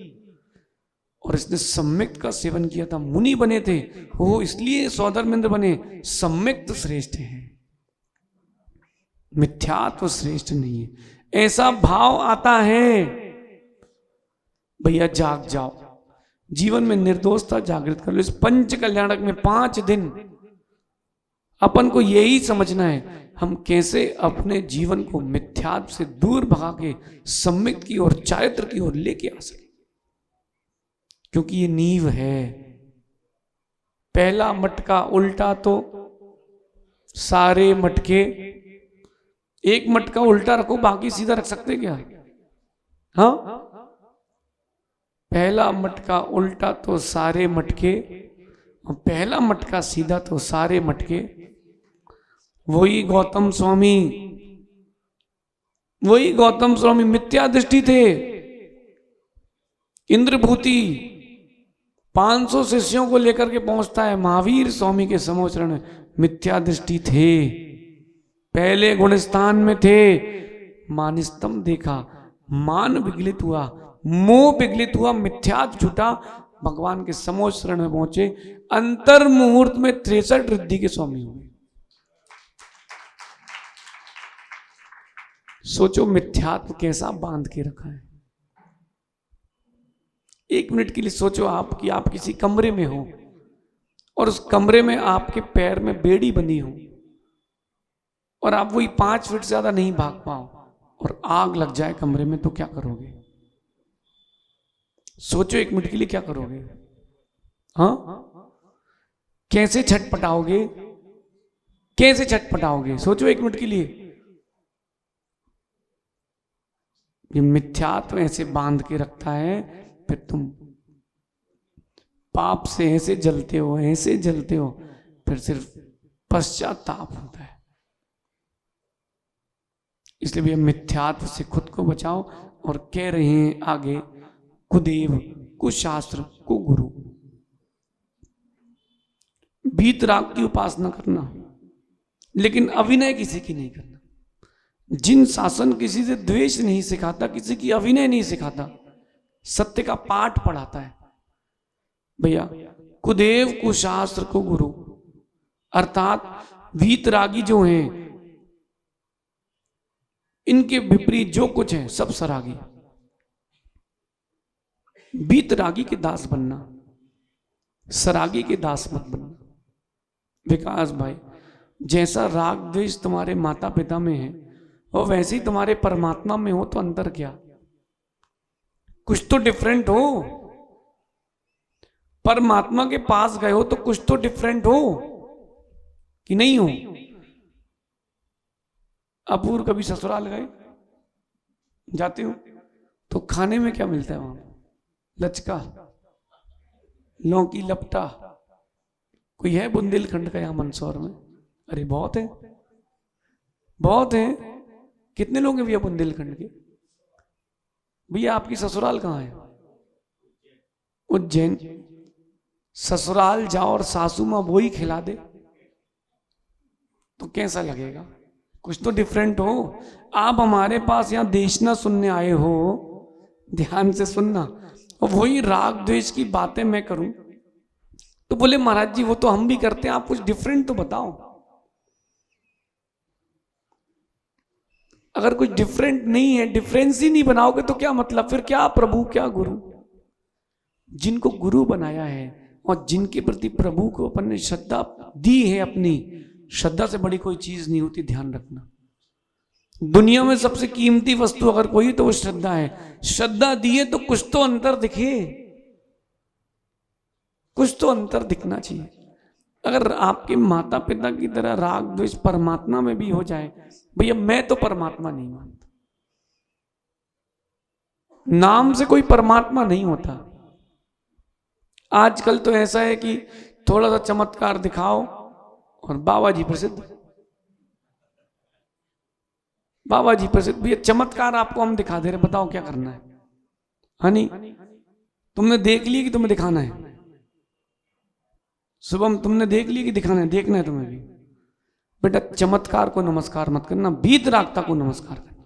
और इसने सम्यक्त का सेवन किया था, मुनि बने थे वो, इसलिए सौदर्मिंद्र बने। सम्यक्त श्रेष्ठ है, मिथ्यात्व श्रेष्ठ नहीं है। ऐसा भाव आता है। भैया जाग जाओ, जीवन में निर्दोषता जागृत कर लो। इस पंच कल्याणक में 5 दिन अपन को यही समझना है हम कैसे अपने जीवन को मिथ्यात्व से दूर भगा के सम्यक्त की ओर, चारित्र की ओर लेके आ सके, क्योंकि ये नींव है। पहला मटका उल्टा तो सारे मटके, एक मटका उल्टा रखो बाकी सीधा रख सकते क्या? हाँ, पहला मटका उल्टा तो सारे मटके, और पहला मटका सीधा तो सारे मटके। वही गौतम स्वामी, वही गौतम स्वामी मिथ्या दृष्टि थे। इंद्रभूति 500 शिष्यों को लेकर के पहुंचता है, महावीर स्वामी के समोचरण, मिथ्या दृष्टि थे, पहले गुणस्थान में थे। मानस्तम देखा, मान विगलित हुआ, मोह विगलित हुआ, मिथ्यात्व छूटा, भगवान के समोच्च शरण में पहुंचे, अंतर मुहूर्त में 63 रिद्धि के स्वामी हुए। सोचो मिथ्यात्व कैसा बांध के रखा है। एक मिनट के लिए सोचो आप कि आप किसी कमरे में हो और उस कमरे में आपके पैर में बेड़ी बनी हो और आप वही 5 फीट से ज्यादा नहीं भाग पाओ और आग लग जाए कमरे में, तो क्या करोगे? सोचो एक मिनट के लिए, क्या करोगे? हाँ, कैसे छटपटाओगे? कैसे छटपटाओगे? सोचो एक मिनट के लिए। ये मिथ्यात्व ऐसे बांध के रखता है, फिर तुम पाप से ऐसे जलते हो, ऐसे जलते हो, फिर सिर्फ पश्चाताप होता है। इसलिए भी मिथ्यात्व से खुद को बचाओ। और कह रहे हैं आगे, कुदेव, कुशास्त्र, कुगुरु। वीतराग की उपासना करना, लेकिन अभिनय किसी की नहीं करना। जिन शासन किसी से द्वेष नहीं सिखाता, किसी की अभिनय नहीं सिखाता, सत्य का पाठ पढ़ाता है भैया, कुदेव, कुशास्त्र, कुगुरु, अर्थात वीतरागी जो हैं, इनके विपरीत जो कुछ है सब सरागी। वीतरागी के दास बनना, सरागी के दास मत बनना। विकास भाई, जैसा राग द्वेष तुम्हारे माता पिता में है और वैसे ही तुम्हारे परमात्मा में हो, तो अंतर क्या? कुछ तो डिफरेंट हो। परमात्मा के पास गए हो तो कुछ तो डिफरेंट हो कि नहीं हो? अपूर्व कभी ससुराल गए, जाते हो तो खाने में क्या मिलता है वहां? लचका, लौकी, लपटा। कोई है बुंदेलखंड का यहां मंदसौर में? अरे बहुत है, बहुत है। कितने लोग हैं भैया बुंदेलखंड के? भैया आपकी ससुराल कहाँ है? उज्जैन। ससुराल जाओ और सासू माँ वही खिला दे तो कैसा लगेगा? कुछ तो डिफरेंट हो। आप हमारे पास यहाँ देशना सुनने आए हो, ध्यान से सुनना, और वही राग द्वेष की बातें मैं करूं तो बोले महाराज जी वो तो हम भी करते हैं, आप कुछ डिफरेंट तो बताओ। अगर कुछ डिफरेंट नहीं है, डिफरेंस ही नहीं बनाओगे तो क्या मतलब? फिर क्या प्रभु, क्या गुरु? जिनको गुरु बनाया है और जिनके प्रति प्रभु को अपन ने श्रद्धा दी है, अपनी श्रद्धा से बड़ी कोई चीज नहीं होती, ध्यान रखना। दुनिया में सबसे कीमती वस्तु अगर कोई तो वो श्रद्धा है। श्रद्धा दी है तो कुछ तो अंतर दिखे, कुछ तो अंतर दिखना चाहिए। अगर आपके माता पिता की तरह राग द्वेष परमात्मा में भी हो जाए, भैया मैं तो परमात्मा नहीं मानता। नाम से कोई परमात्मा नहीं होता। आजकल तो ऐसा है कि थोड़ा सा चमत्कार दिखाओ और बाबा जी प्रसिद्ध, बाबा जी प्रसिद्ध। भैया चमत्कार आपको हम दिखा दे रहे, बताओ क्या करना है? हनी, तुमने देख लिया कि तुम्हें दिखाना है? शुभम, तुमने देख लिया कि दिखाना है? देखना है तुम्हें भी। बेटा चमत्कार को नमस्कार मत करना, वीतरागता को नमस्कार करना।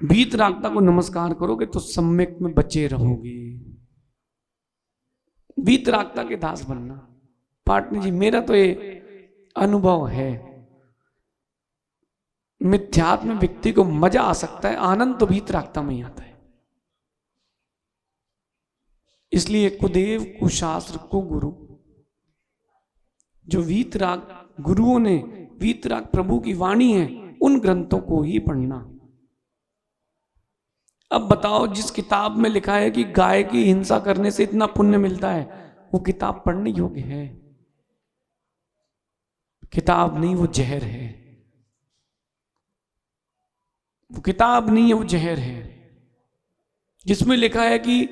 वीतरागता को नमस्कार करोगे तो सम्यक में बचे रहोगे। वीतरागता के दास बनना। पाटनी जी, मेरा तो ये अनुभव है, मिथ्यात्व में व्यक्ति को मजा आ सकता है, आनंद तो वीतरागता में ही आता है। इसलिए कुदेव, कुशास्त्र, कुगुरु, जो वीतराग गुरुओं ने, वीतराग प्रभु की वाणी है, उन ग्रंथों को ही पढ़ना। अब बताओ, जिस किताब में लिखा है कि गाय की हिंसा करने से इतना पुण्य मिलता है, वो किताब पढ़ने योग्य है? किताब नहीं, वो जहर है। वो किताब नहीं है, वो जहर है। जिसमें लिखा है कि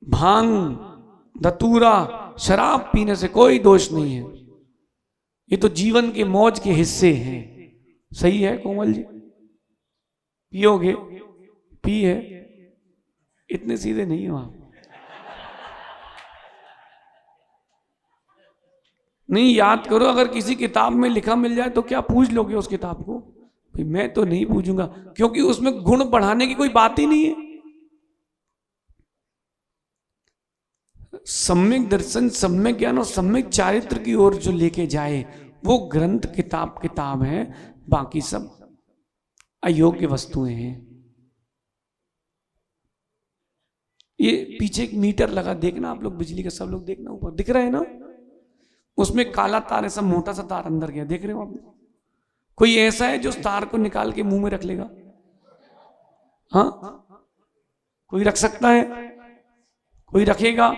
भांग, धतूरा, शराब पीने से कोई दोष नहीं है, ये तो जीवन के मौज के हिस्से हैं। सही है कोमल जी? पियोगे? पी है, इतने सीधे नहीं हो आप। नहीं, याद करो, अगर किसी किताब में लिखा मिल जाए तो क्या पूछ लोगे उस किताब को? भाई मैं तो नहीं पूछूंगा, क्योंकि उसमें गुण बढ़ाने की कोई बात ही नहीं है। सम्यक दर्शन, सम्यक ज्ञान और सम्यक चारित्र की ओर जो लेके जाए वो ग्रंथ किताब है, बाकी सब अयोग्य वस्तुएं हैं। ये पीछे एक मीटर लगा, देखना आप लोग, बिजली का सब लोग देखना, ऊपर दिख रहा है ना, उसमें काला तार, ऐसा मोटा सा तार अंदर गया, देख रहे हो आप? कोई ऐसा है जो उस तार को निकाल के मुंह में रख लेगा? हाँ, कोई रख सकता है? कोई रखेगा?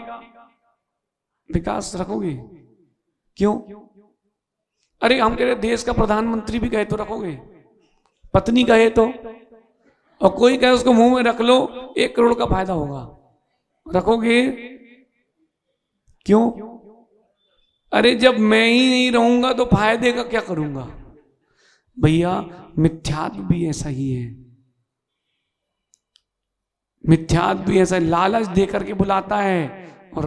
विकास रखोगे? क्यों? अरे हम कह रहे देश का प्रधानमंत्री भी कहे तो रखोगे, पत्नी कहे तो, और कोई कहे उसको मुंह में रख लो, 1 करोड़ का फायदा होगा, रखोगे? क्यों? अरे जब मैं ही नहीं रहूंगा तो फायदे का क्या करूंगा? भैया मिथ्यात्व भी ऐसा ही है, मिथ्यात्व भी ऐसा, लालच दे करके बुलाता है, और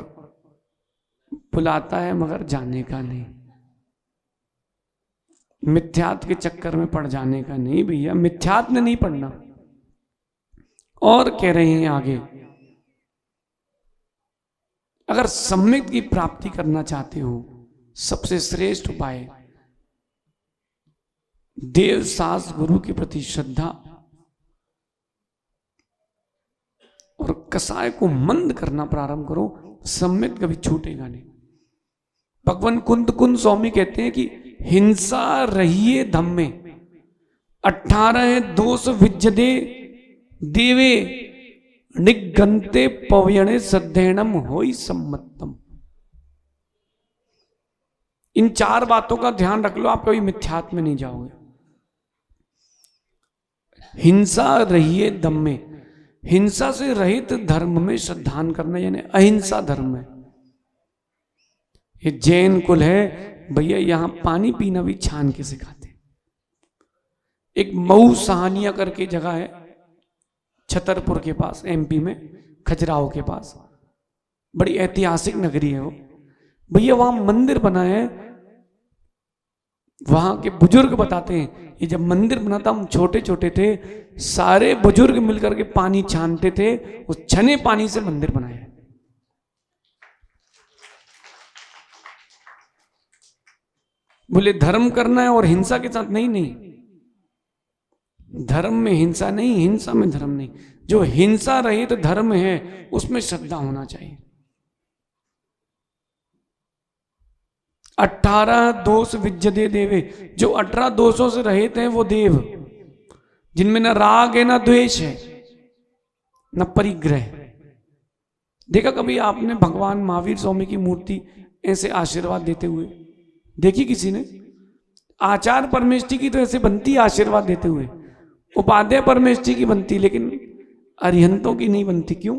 बुलाता है मगर जाने का नहीं, मिथ्यात्व के चक्कर में पड़ जाने का नहीं भैया, मिथ्यात्व में नहीं पड़ना। और कह रहे हैं आगे, अगर सम्यक की प्राप्ति करना चाहते हो, सबसे श्रेष्ठ उपाय देव सास गुरु के प्रति श्रद्धा और कसाय को मंद करना प्रारंभ करो, सम्यक कभी छूटेगा नहीं। भगवान कुंद स्वामी कहते हैं कि हिंसा रहिए धम्मे, 18 दोष विज्जदे देवे, निगंते पव्यणे सद्धेणम होई सम्मतम। इन 4 बातों का ध्यान रख लो, आप कभी मिथ्यात्व में नहीं जाओगे। हिंसा रहिए धम्मे, हिंसा से रहित धर्म में श्रद्धान करना, यानी अहिंसा धर्म है। ये जैन कुल है भैया, यहां पानी पीना भी छान के सिखाते। एक मऊ सहानिया करके जगह है छतरपुर के पास, एमपी में, खजुराहो के पास, बड़ी ऐतिहासिक नगरी है वो भैया। वहां मंदिर बना है, वहां के बुजुर्ग बताते हैं, ये जब मंदिर बना था हम छोटे छोटे थे, सारे बुजुर्ग मिलकर के पानी छानते थे, उस छने पानी से मंदिर बनाया। बोले धर्म करना है और हिंसा के साथ नहीं, नहीं, धर्म में हिंसा नहीं, हिंसा में धर्म नहीं। जो हिंसा रहित धर्म है उसमें श्रद्धा होना चाहिए। 18 दोष विज्जदे देवे, जो 18 दोषों से रहित हैं वो देव, जिनमें न राग है, न द्वेष है, न परिग्रह। देखा कभी आपने भगवान महावीर स्वामी की मूर्ति ऐसे आशीर्वाद देते हुए देखी किसी ने? आचार्य परमेष्ठी की तो ऐसे बनती आशीर्वाद देते हुए, उपाध्याय परमेष्ठी की बनती, लेकिन अरिहंतों की नहीं बनती। क्यों?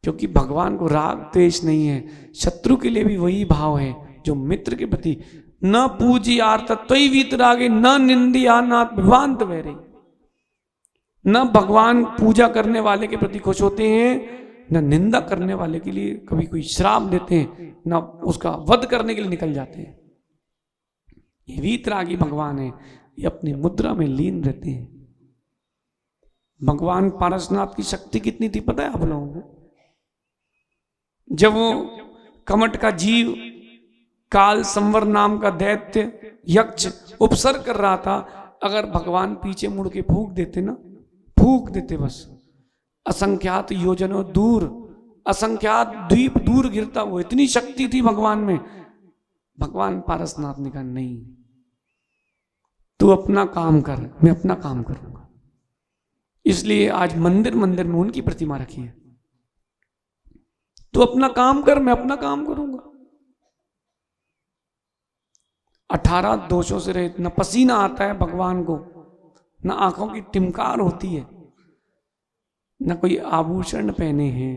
क्योंकि भगवान को राग द्वेष नहीं है। शत्रु के लिए भी वही भाव है जो मित्र के प्रति, न पूजियार्थ त्वयि वीतरागे न निंदिया नाथ विवांत वैरे। न भगवान पूजा करने वाले के प्रति खुश होते हैं, न निंदा करने वाले के लिए कभी कोई श्राप देते हैं, न उसका वध करने के लिए निकल जाते हैं। ये वीतरागी भगवान है, ये अपनी मुद्रा में लीन रहते हैं। भगवान पारसनाथ की शक्ति कितनी थी पता है आप लोगों को? जब वो कमट का जीव काल संवर नाम का दैत्य यक्ष उपसर्ग कर रहा था, अगर भगवान पीछे मुड़ के फूंक देते ना, फूंक देते बस, असंख्यात योजनों दूर, असंख्यात द्वीप दूर गिरता, वो इतनी शक्ति थी भगवान में। भगवान पारसनाथ ने कहा नहीं, तू अपना काम कर, मैं अपना काम करूंगा। इसलिए आज मंदिर मंदिर में उनकी प्रतिमा रखी है। तू अपना काम कर, मैं अपना काम करूंगा। 18 दोषों से रहित, न पसीना आता है भगवान को, न आंखों की टिमकार होती है, न कोई आभूषण पहने हैं,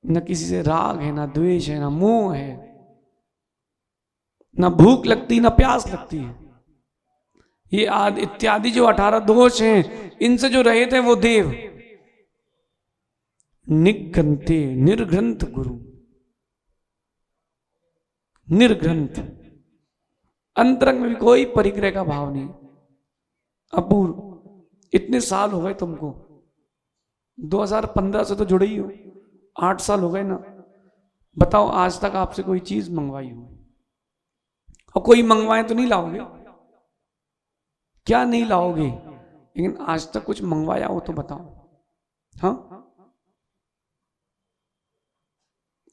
न किसी से राग है, न द्वेष है, न मोह है, न भूख लगती, न प्यास लगती है। ये आदि इत्यादि जो 18 दोष हैं, इनसे जो रहित है वो देव। निगंते निर्ग्रंथ गुरु, निर्ग्रंथ, अंतरंग में भी कोई परिग्रह का भाव नहीं। अपूर्व। इतने साल हो गए तुमको, 2015 से तो जुड़े ही हो, 8 साल हो गए ना, बताओ आज तक आपसे कोई चीज मंगवाई हो? और कोई मंगवाए तो नहीं लाओगे? क्या नहीं लाओगे? लेकिन आज तक कुछ मंगवाया हो तो बताओ। हाँ,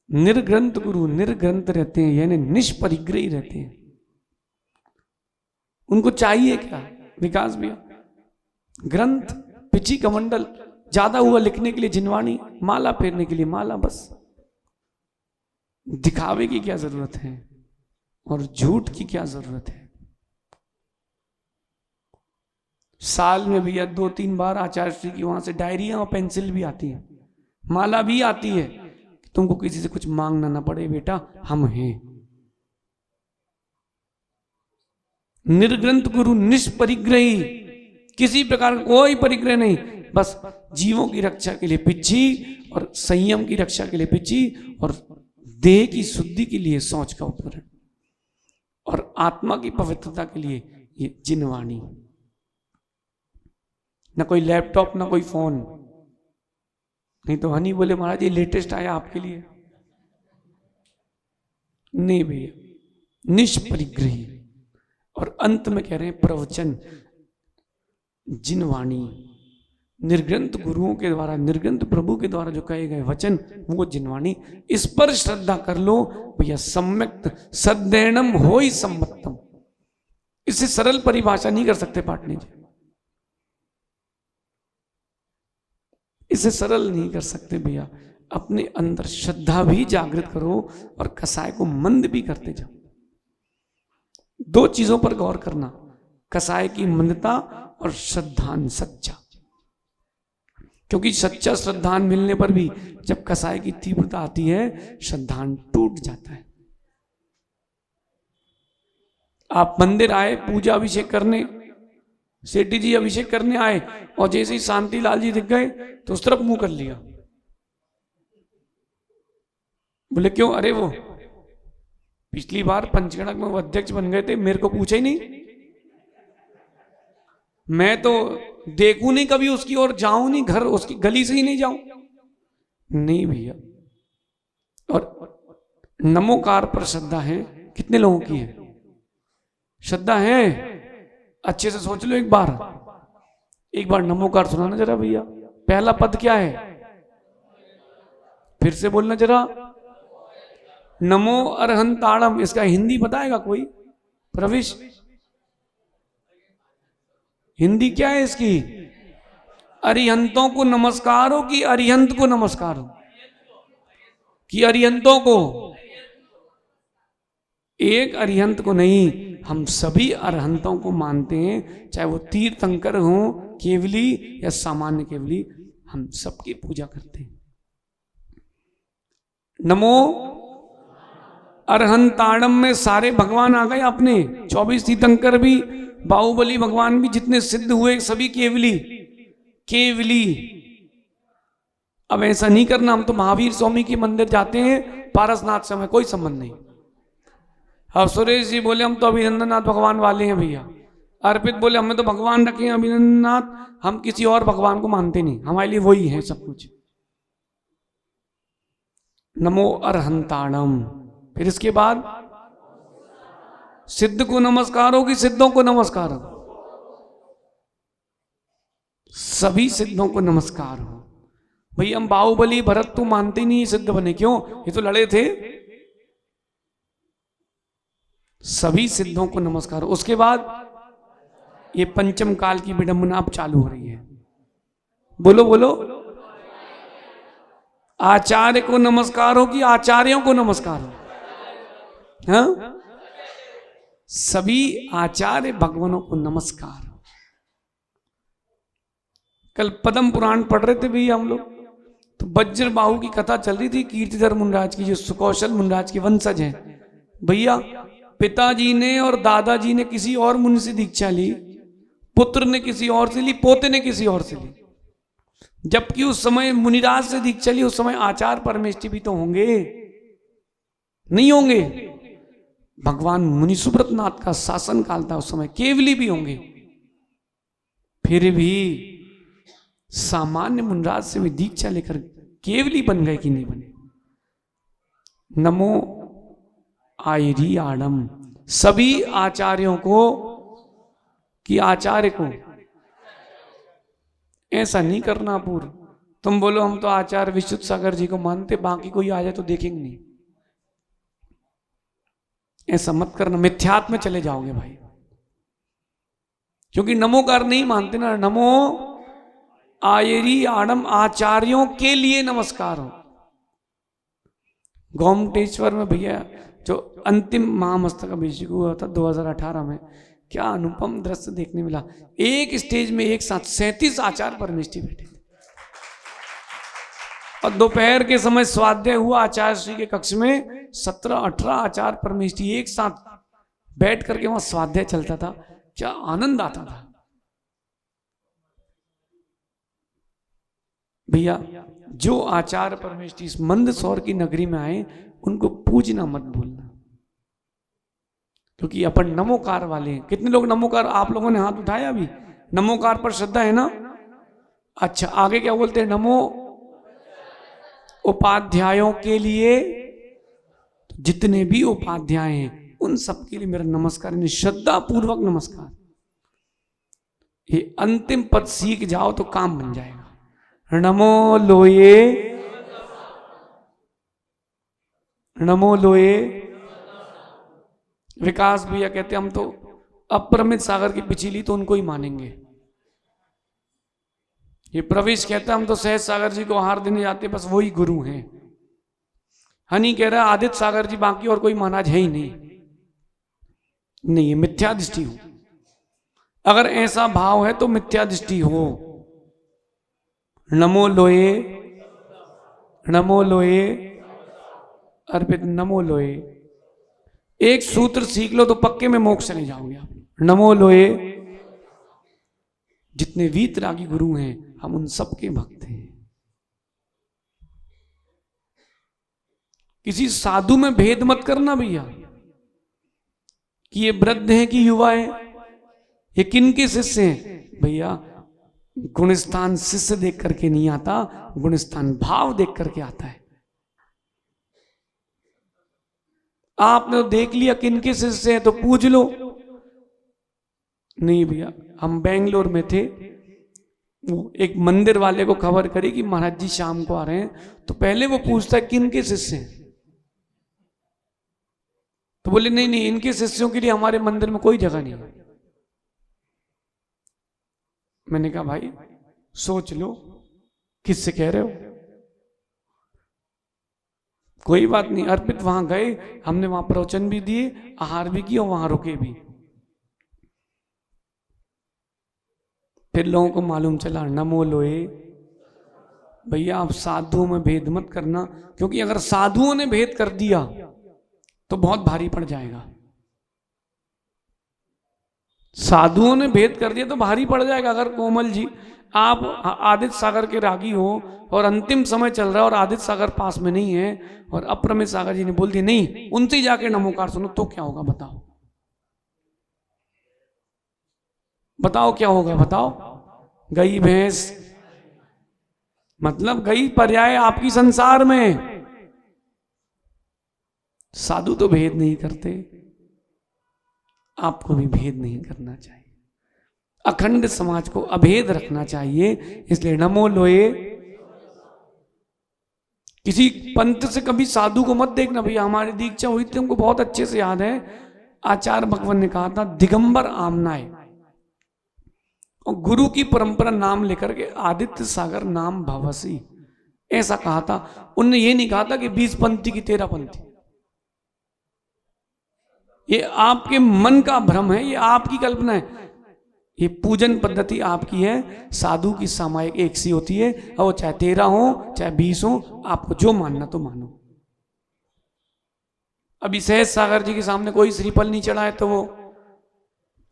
निर्ग्रंथ गुरु निर्ग्रंथ रहते हैं, यानी निष्परिग्रही रहते हैं। उनको चाहिए क्या? विकास भैया, ग्रंथ, पिची कमंडल, ज्यादा हुआ लिखने के लिए जिनवाणी, माला फेरने के लिए माला, बस। दिखावे की क्या जरूरत है और झूठ की क्या जरूरत है? साल में भैया 2-3 बार आचार्य श्री की वहां से डायरियां और पेंसिल भी आती है, माला भी आती है, तुमको किसी से कुछ मांगना ना पड़े बेटा, हम हैं। निर्ग्रंथ गुरु निष्परिग्रही, किसी प्रकार का कोई परिग्रह नहीं, बस जीवों की रक्षा के लिए पिच्छी और संयम की रक्षा के लिए पिच्छी और देह की शुद्धि के लिए शौच का उपकरण और आत्मा की पवित्रता के लिए ये जिनवाणी। ना कोई लैपटॉप ना कोई फोन, नहीं तो हनी बोले महाराज ये लेटेस्ट आया आपके लिए। नहीं भैया, निष्परिग्रही। और अंत में कह रहे हैं प्रवचन, जिनवाणी, निर्ग्रंथ गुरुओं के द्वारा, निर्ग्रंथ प्रभु के द्वारा जो कहे गए वचन, वो जिनवाणी। इस पर श्रद्धा कर लो भैया, सम्यक्त सद्दैनम हो ही सम्मतम। इससे सरल परिभाषा नहीं कर सकते पाटनी जी, इसे सरल नहीं कर सकते भैया। अपने अंदर श्रद्धा भी जागृत करो और कसाय को मंद भी करते जाओ। 2 चीजों पर गौर करना, कसाय की मंदता और श्रद्धान सच्चा। क्योंकि सच्चा श्रद्धान मिलने पर भी जब कसाय की तीव्रता आती है, श्रद्धान टूट जाता है। आप मंदिर आए पूजा अभिषेक करने, सेठी जी अभिषेक करने आए और जैसे ही शांति लाल जी दिख गए तो उस तरफ मुंह कर लिया। बोले क्यों? अरे वो पिछली बार पंचगणक में वो अध्यक्ष बन गए थे, मेरे को पूछा ही नहीं, मैं तो देखूं नहीं कभी उसकी ओर, जाऊं नहीं, घर उसकी गली से ही नहीं जाऊं। नहीं भैया। और नमोकार पर श्रद्धा है, कितने लोगों की है श्रद्धा है? अच्छे से सोच लो एक बार नमोकार सुनाना जरा भैया। पहला पद क्या है? फिर से बोलना जरा, नमो अरहंताणम। इसका हिंदी बताएगा कोई? प्रवेश, हिंदी क्या है इसकी? अरिहंतों को नमस्कार हो कि अरिहंत को नमस्कार हो? कि अरिहंतों को? एक अरिहंत को नहीं, हम सभी अरहंतों को मानते हैं, चाहे वो तीर्थंकर हो, केवली या सामान्य केवली, हम सबकी पूजा करते हैं। नमो अरहंताणम में सारे भगवान आ गए अपने, 24 तीर्थंकर भी, बाहुबली भगवान भी, जितने सिद्ध हुए सभी केवली। केवली। अब ऐसा नहीं करना, हम तो महावीर स्वामी के मंदिर जाते हैं, पारसनाथ से हमें कोई संबंध नहीं। अब सुरेश जी बोले हम तो अभिनंदननाथ भगवान वाले हैं भैया। अर्पित बोले हमें तो भगवान रखे हैं अभिनंदननाथ, हम किसी और भगवान को मानते नहीं, हमारे लिए वही है सब कुछ। नमो अरहंताणम। फिर इसके बाद सिद्ध को नमस्कार हो कि सिद्धों को नमस्कार हो? सभी सिद्धों को नमस्कार हो। भाई हम बाहुबली भरत तो मानते नहीं सिद्ध बने, क्यों? ये तो लड़े थे। सभी सिद्धों को नमस्कार। उसके बाद ये पंचम काल की विडंबना अब चालू हो रही है। बोलो बोलो, आचार्य को नमस्कार हो कि आचार्यों को नमस्कार हो? हाँ, सभी आचार्य भगवानों को नमस्कार। कल पद्म पुराण पढ़ रहे थे भैया हम लोग, तो वज्र बाहु की कथा चल रही थी, कीर्तिधर मुनराज की, जो सुकौशल मुनराज के वंशज हैं भैया। पिताजी ने और दादाजी ने किसी और मुनि से दीक्षा ली, पुत्र ने किसी और से ली, पोते ने किसी और से ली। जबकि उस समय मुनिराज से दीक्षा ली, उस समय आचार परमेष्टि भी तो होंगे, नहीं होंगे? भगवान मुनि सुब्रत नाथ का शासन काल था उस समय, केवली भी होंगे। फिर भी सामान्य मुनिराज से भी दीक्षा लेकर केवली बन गए कि नहीं बने? नमो आयरी आडम, सभी आचार्यों को कि आचार्य को। ऐसा नहीं करना पूर्व। तुम बोलो हम तो आचार्य विशुद्ध सागर जी को मानते, बाकी कोई आ जाए तो देखेंगे नहीं। ऐसा मत करना, मिथ्यात्व में चले जाओगे भाई। क्योंकि नमोकार नहीं मानते ना, नमो आयरी आडम, आचार्यों के लिए नमस्कार हो। गोमटेश्वर में भैया जो अंतिम महामस्तक अभिषेक हुआ था 2018 में, क्या अनुपम दृश्य देखने मिला। एक स्टेज में एक साथ 37 आचार्य परमेष्ठी बैठे थे और दोपहर के समय स्वाध्याय हुआ आचार्य श्री के कक्ष में। 17-18 आचार्य परमेष्ठी एक साथ बैठ करके वहां स्वाध्याय चलता था। क्या आनंद आता था भैया। जो आचार्य परमेष्ठी इस मंदसौर की नगरी में आए उनको पूजना मत भूलना, क्योंकि अपन नमोकार वाले हैं। कितने लोग नमोकार, आप लोगों ने हाथ उठाया अभी? नमोकार पर श्रद्धा है ना? अच्छा, आगे क्या बोलते हैं? नमो उपाध्यायों के लिए, जितने भी उपाध्याय हैं उन सबके लिए मेरा नमस्कार, श्रद्धा पूर्वक नमस्कार। ये अंतिम पद सीख जाओ तो काम बन जाएगा। नमो लोये, नमो लोये। विकास भैया कहते हम तो अपरमित सागर की पिछली तो उनको ही मानेंगे। ये प्रवेश कहता हम तो सहज सागर जी को आहार देने जाते, बस वही गुरु हैं। हनी कह रहा है आदित्य सागर जी, बाकी और कोई महाराज है ही नहीं। नहीं, ये मिथ्या दृष्टि हो। अगर ऐसा भाव है तो मिथ्या दृष्टि हो। नमो लोये, नमो लोये अर्पित, नमो लोये। एक सूत्र सीख लो तो पक्के में मोक्ष चले जाओगे आप। नमो लोये। जितने वीतरागी गुरु हैं हम उन सबके भक्त हैं। किसी साधु में भेद मत करना भैया कि ये वृद्ध हैं कि युवा है, ये किन के शिष्य हैं। भैया गुणस्थान शिष्य देख करके नहीं आता, गुणस्थान भाव देख करके आता है। आपने तो देख लिया किन के शिष्य हैं तो पूज लो। नहीं भैया, हम बेंगलोर में थे, वो एक मंदिर वाले को खबर करी कि महाराज जी शाम को आ रहे हैं, तो पहले वो पूछता है किन के शिष्य हैं। तो बोले नहीं नहीं, इनके शिष्यों के लिए हमारे मंदिर में कोई जगह नहीं है। मैंने कहा भाई सोच लो किससे कह रहे हो। कोई बात नहीं, अर्पित वहां गए, हमने वहां प्रवचन भी दिए, आहार भी किया और वहां रुके भी। फिर लोगों को मालूम चला नमो लोये। भैया आप साधुओं में भेद मत करना, क्योंकि अगर साधुओं ने भेद कर दिया तो बहुत भारी पड़ जाएगा। साधुओं ने भेद कर दिया तो भारी पड़ जाएगा। अगर कोमल जी आप आदित्य सागर के रागी हो और अंतिम समय चल रहा है और आदित्य सागर पास में नहीं है और अपरमित सागर जी ने बोल दिया नहीं, उनसे जाके नमोकार सुनो, तो क्या होगा बताओ? बताओ क्या होगा? बताओ। गई भैंस मतलब गई पर्याय आपकी संसार में। साधु तो भेद नहीं करते, आपको भी भेद नहीं करना चाहिए। अखंड समाज को अभेद रखना चाहिए। इसलिए नमो लोये। किसी पंथ से कभी साधु को मत देखना। भैया हमारी दीक्षा हुई थी, हमको बहुत अच्छे से याद है, आचार्य भगवान ने कहा था दिगंबर आमनाय, और गुरु की परंपरा नाम लेकर के आदित्य सागर नाम भवसी, ऐसा कहा था। उनने ये नहीं कहा था कि 20 पंथी की 13 पंथी। ये आपके मन का भ्रम है, ये आपकी कल्पना है। ये पूजन पद्धति आपकी है। साधु की सामायिक एक सी होती है, और वो चाहे 13 हो चाहे 20 हो, आपको जो मानना तो मानो। अभी सहज सागर जी के सामने कोई श्रीफल नहीं चढ़ा है तो वो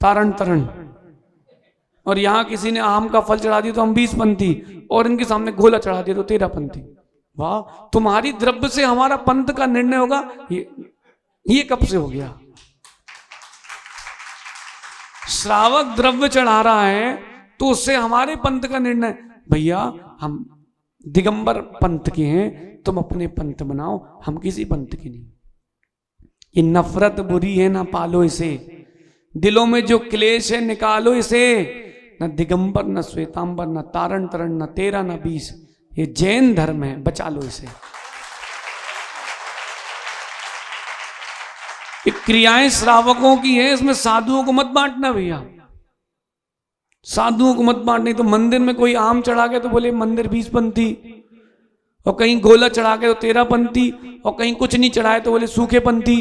तारण तरण, और यहां किसी ने आम का फल चढ़ा दिया तो हम 20 पंथी, और इनके सामने गोला चढ़ा दिया तो 13 पंथी। वाह, तुम्हारी द्रव्य से हमारा पंथ का निर्णय होगा, ये कब से हो गया? श्रावक द्रव्य चढ़ा रहा है तो उससे हमारे पंथ का निर्णय। भैया हम दिगंबर पंथ के हैं, तुम अपने पंथ बनाओ, हम किसी पंथ के नहीं। ये नफरत बुरी है, ना पालो इसे, दिलों में जो क्लेश है निकालो इसे। न दिगंबर, न श्वेतांबर, न तारण तरण, न 13, न 20, ये जैन धर्म है, बचा लो इसे। ये क्रियाएं श्रावकों की है, इसमें साधुओं को मत बांटना भैया, साधुओं को मत बांटनी। तो मंदिर में कोई आम चढ़ा के तो बोले मंदिर 20 पंथी, और कहीं गोला चढ़ा के तो 13 पंथी, और कहीं कुछ नहीं चढ़ाए तो बोले सूखे पंथी।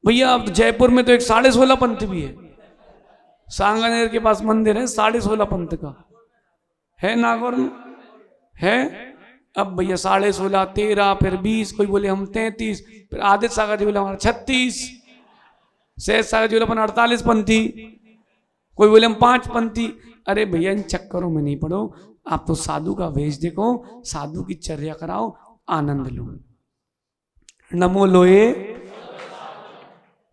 भैया अब जयपुर में तो एक 16.5 पंथ भी है, सांगानेर के पास मंदिर है 16.5 पंथ का है, नागौर में है। अब भैया 16.5, 13, फिर 20, कोई बोले हम 33, फिर आदित्य सागर जी बोले हमारा 36, सहज सागर जी बोले अपन 48 पंथी, कोई बोले हम 5 पंथी। अरे भैया इन चक्करों में नहीं पड़ो, आप तो साधु का वेश देखो, साधु की चर्या कराओ, आनंद लो। नमो लोए,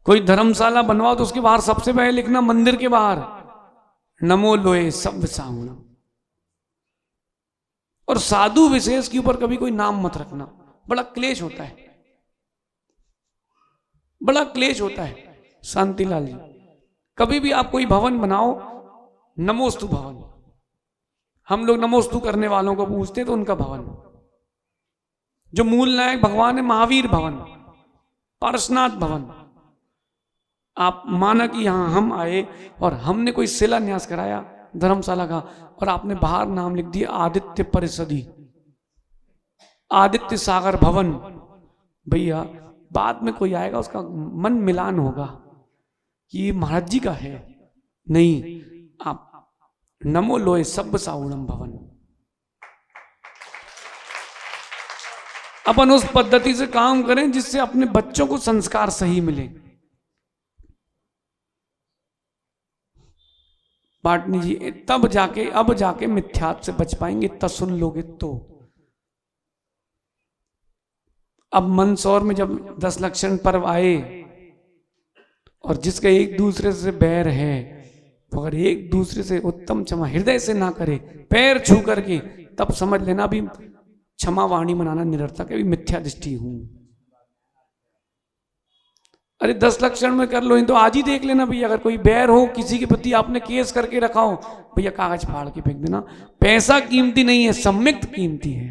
कोई धर्मशाला बनवाओ तो उसके बाहर सबसे पहले लिखना, मंदिर के बाहर, नमो लोए सब सावण। और साधु विशेष के ऊपर कभी कोई नाम मत रखना, बड़ा क्लेश होता है, बड़ा क्लेश होता है। शांतिलाल जी, कभी भी आप कोई भवन बनाओ, नमोस्तु भवन, हम लोग नमोस्तु करने वालों को पूछते तो उनका भवन। जो मूल नायक भगवान है, महावीर भवन, पारसनाथ भवन। आप माना कि यहां हम आए और हमने कोई शिलान्यास कराया धर्मशाला का, और आपने बाहर नाम लिख दिया आदित्य परिषदी, आदित्य सागर भवन। भैया बाद में कोई आएगा, उसका मन मिलान होगा कि ये महाराज जी का है, नहीं। आप नमो लोए सब साउणम भवन। अपन उस पद्धति से काम करें जिससे अपने बच्चों को संस्कार सही मिले। पाटनी जी, तब जाके, अब जाके मिथ्यात से बच पाएंगे, इतना सुन लोगे तो। अब मंदसौर में जब 10 लक्षण पर्व आए, और जिसका एक दूसरे से बैर है, तो अगर एक दूसरे से उत्तम क्षमा हृदय से ना करे, पैर छू करके, तब समझ लेना भी क्षमा वाणी मनाना निरर्थक है, भी मिथ्या दृष्टि हूं। अरे 10 लक्षण में कर लो, इन तो आज ही देख लेना भैया। अगर कोई बैर हो किसी के प्रति, आपने केस करके रखा हो, भैया कागज फाड़ के फेंक देना। पैसा कीमती नहीं है, सम्यक्त कीमती है।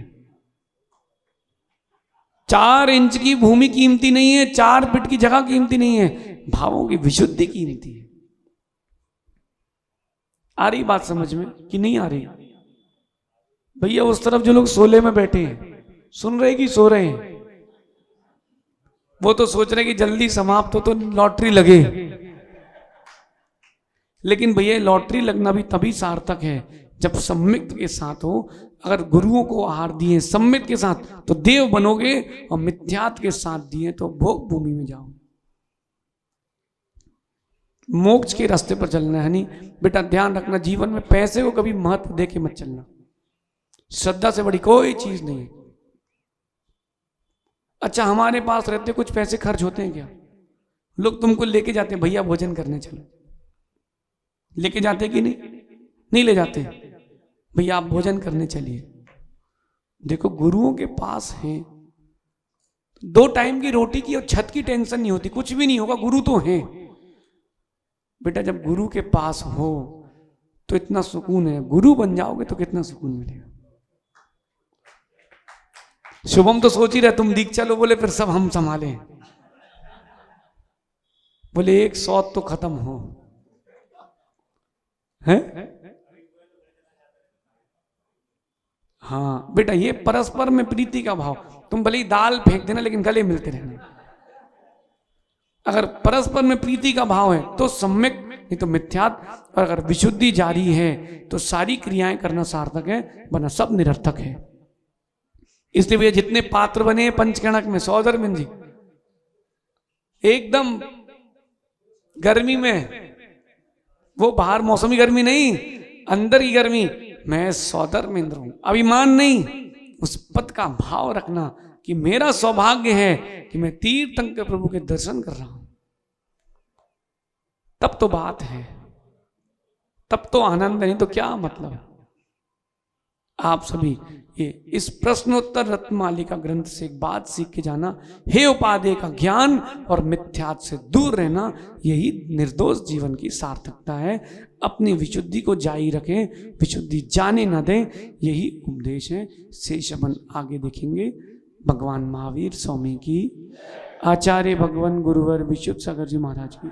4 इंच की भूमि कीमती नहीं है, 4 फीट की जगह कीमती नहीं है, भावों की विशुद्धि कीमती है। आ रही बात समझ में कि नहीं आ रही? भैया उस तरफ जो लोग सोले में बैठे हैं, सुन रहे कि सो रहे हैं? वो तो सोच रहे कि जल्दी समाप्त हो तो लॉटरी लगे। लेकिन भैया लॉटरी लगना भी तभी सार्थक है जब सम्मित के साथ हो। अगर गुरुओं को आहार दिए सम्मित के साथ तो देव बनोगे, और मिथ्यात के साथ दिए तो भोग भूमि में जाओ। मोक्ष के रास्ते पर चलना है। नहीं बेटा, ध्यान रखना, जीवन में पैसे को कभी महत्व दे के मत चलना। श्रद्धा से बड़ी कोई चीज नहीं है। अच्छा, हमारे पास रहते कुछ पैसे खर्च होते हैं क्या? लोग तुमको लेके जाते हैं, भैया भोजन करने चलो, लेके जाते कि नहीं? नहीं ले जाते। भैया आप भोजन करने चलिए। देखो गुरुओं के पास हैं, 2 टाइम की रोटी की और छत की टेंशन नहीं होती, कुछ भी नहीं होगा, गुरु तो हैं। बेटा जब गुरु के पास हो तो इतना सुकून है, गुरु बन जाओगे तो कितना सुकून मिलेगा। शुभम तो सोच ही रहे तुम दीक्षा लो, बोले फिर सब हम संभालें, बोले एक 100 तो खत्म हो है। हाँ बेटा, ये परस्पर में प्रीति का भाव, तुम भले ही दाल फेंक देना लेकिन गले मिलते रहना। अगर परस्पर में प्रीति का भाव है तो सम्यक, नहीं तो मिथ्यात। और अगर विशुद्धि जारी है तो सारी क्रियाएं करना सार्थक है, वरना सब निरर्थक है। इसलिए भैया जितने पात्र बने पंचकणक में, सौधर्मिन जी एकदम गर्मी में, वो बाहर मौसमी गर्मी नहीं, अंदर की गर्मी, मैं सौधर्मेंद्र हूं, अभिमान नहीं, उस पद का भाव रखना कि मेरा सौभाग्य है कि मैं तीर्थंकर प्रभु के दर्शन कर रहा हूं। तब तो बात है, तब तो आनंद, नहीं तो क्या मतलब। आप सभी ये इस प्रश्नोत्तर रत्नमालिका ग्रंथ से एक बात सीख के जाना, हे उपादेय का ज्ञान और मिथ्यात्व से दूर रहना, यही निर्दोष जीवन की सार्थकता है। अपनी विशुद्धि को जारी रखें, विशुद्धि जाने न दें, यही उपदेश है। शेष अपन आगे देखेंगे। भगवान महावीर स्वामी की, आचार्य भगवान गुरुवर विशुद्ध सागर जी महाराज की।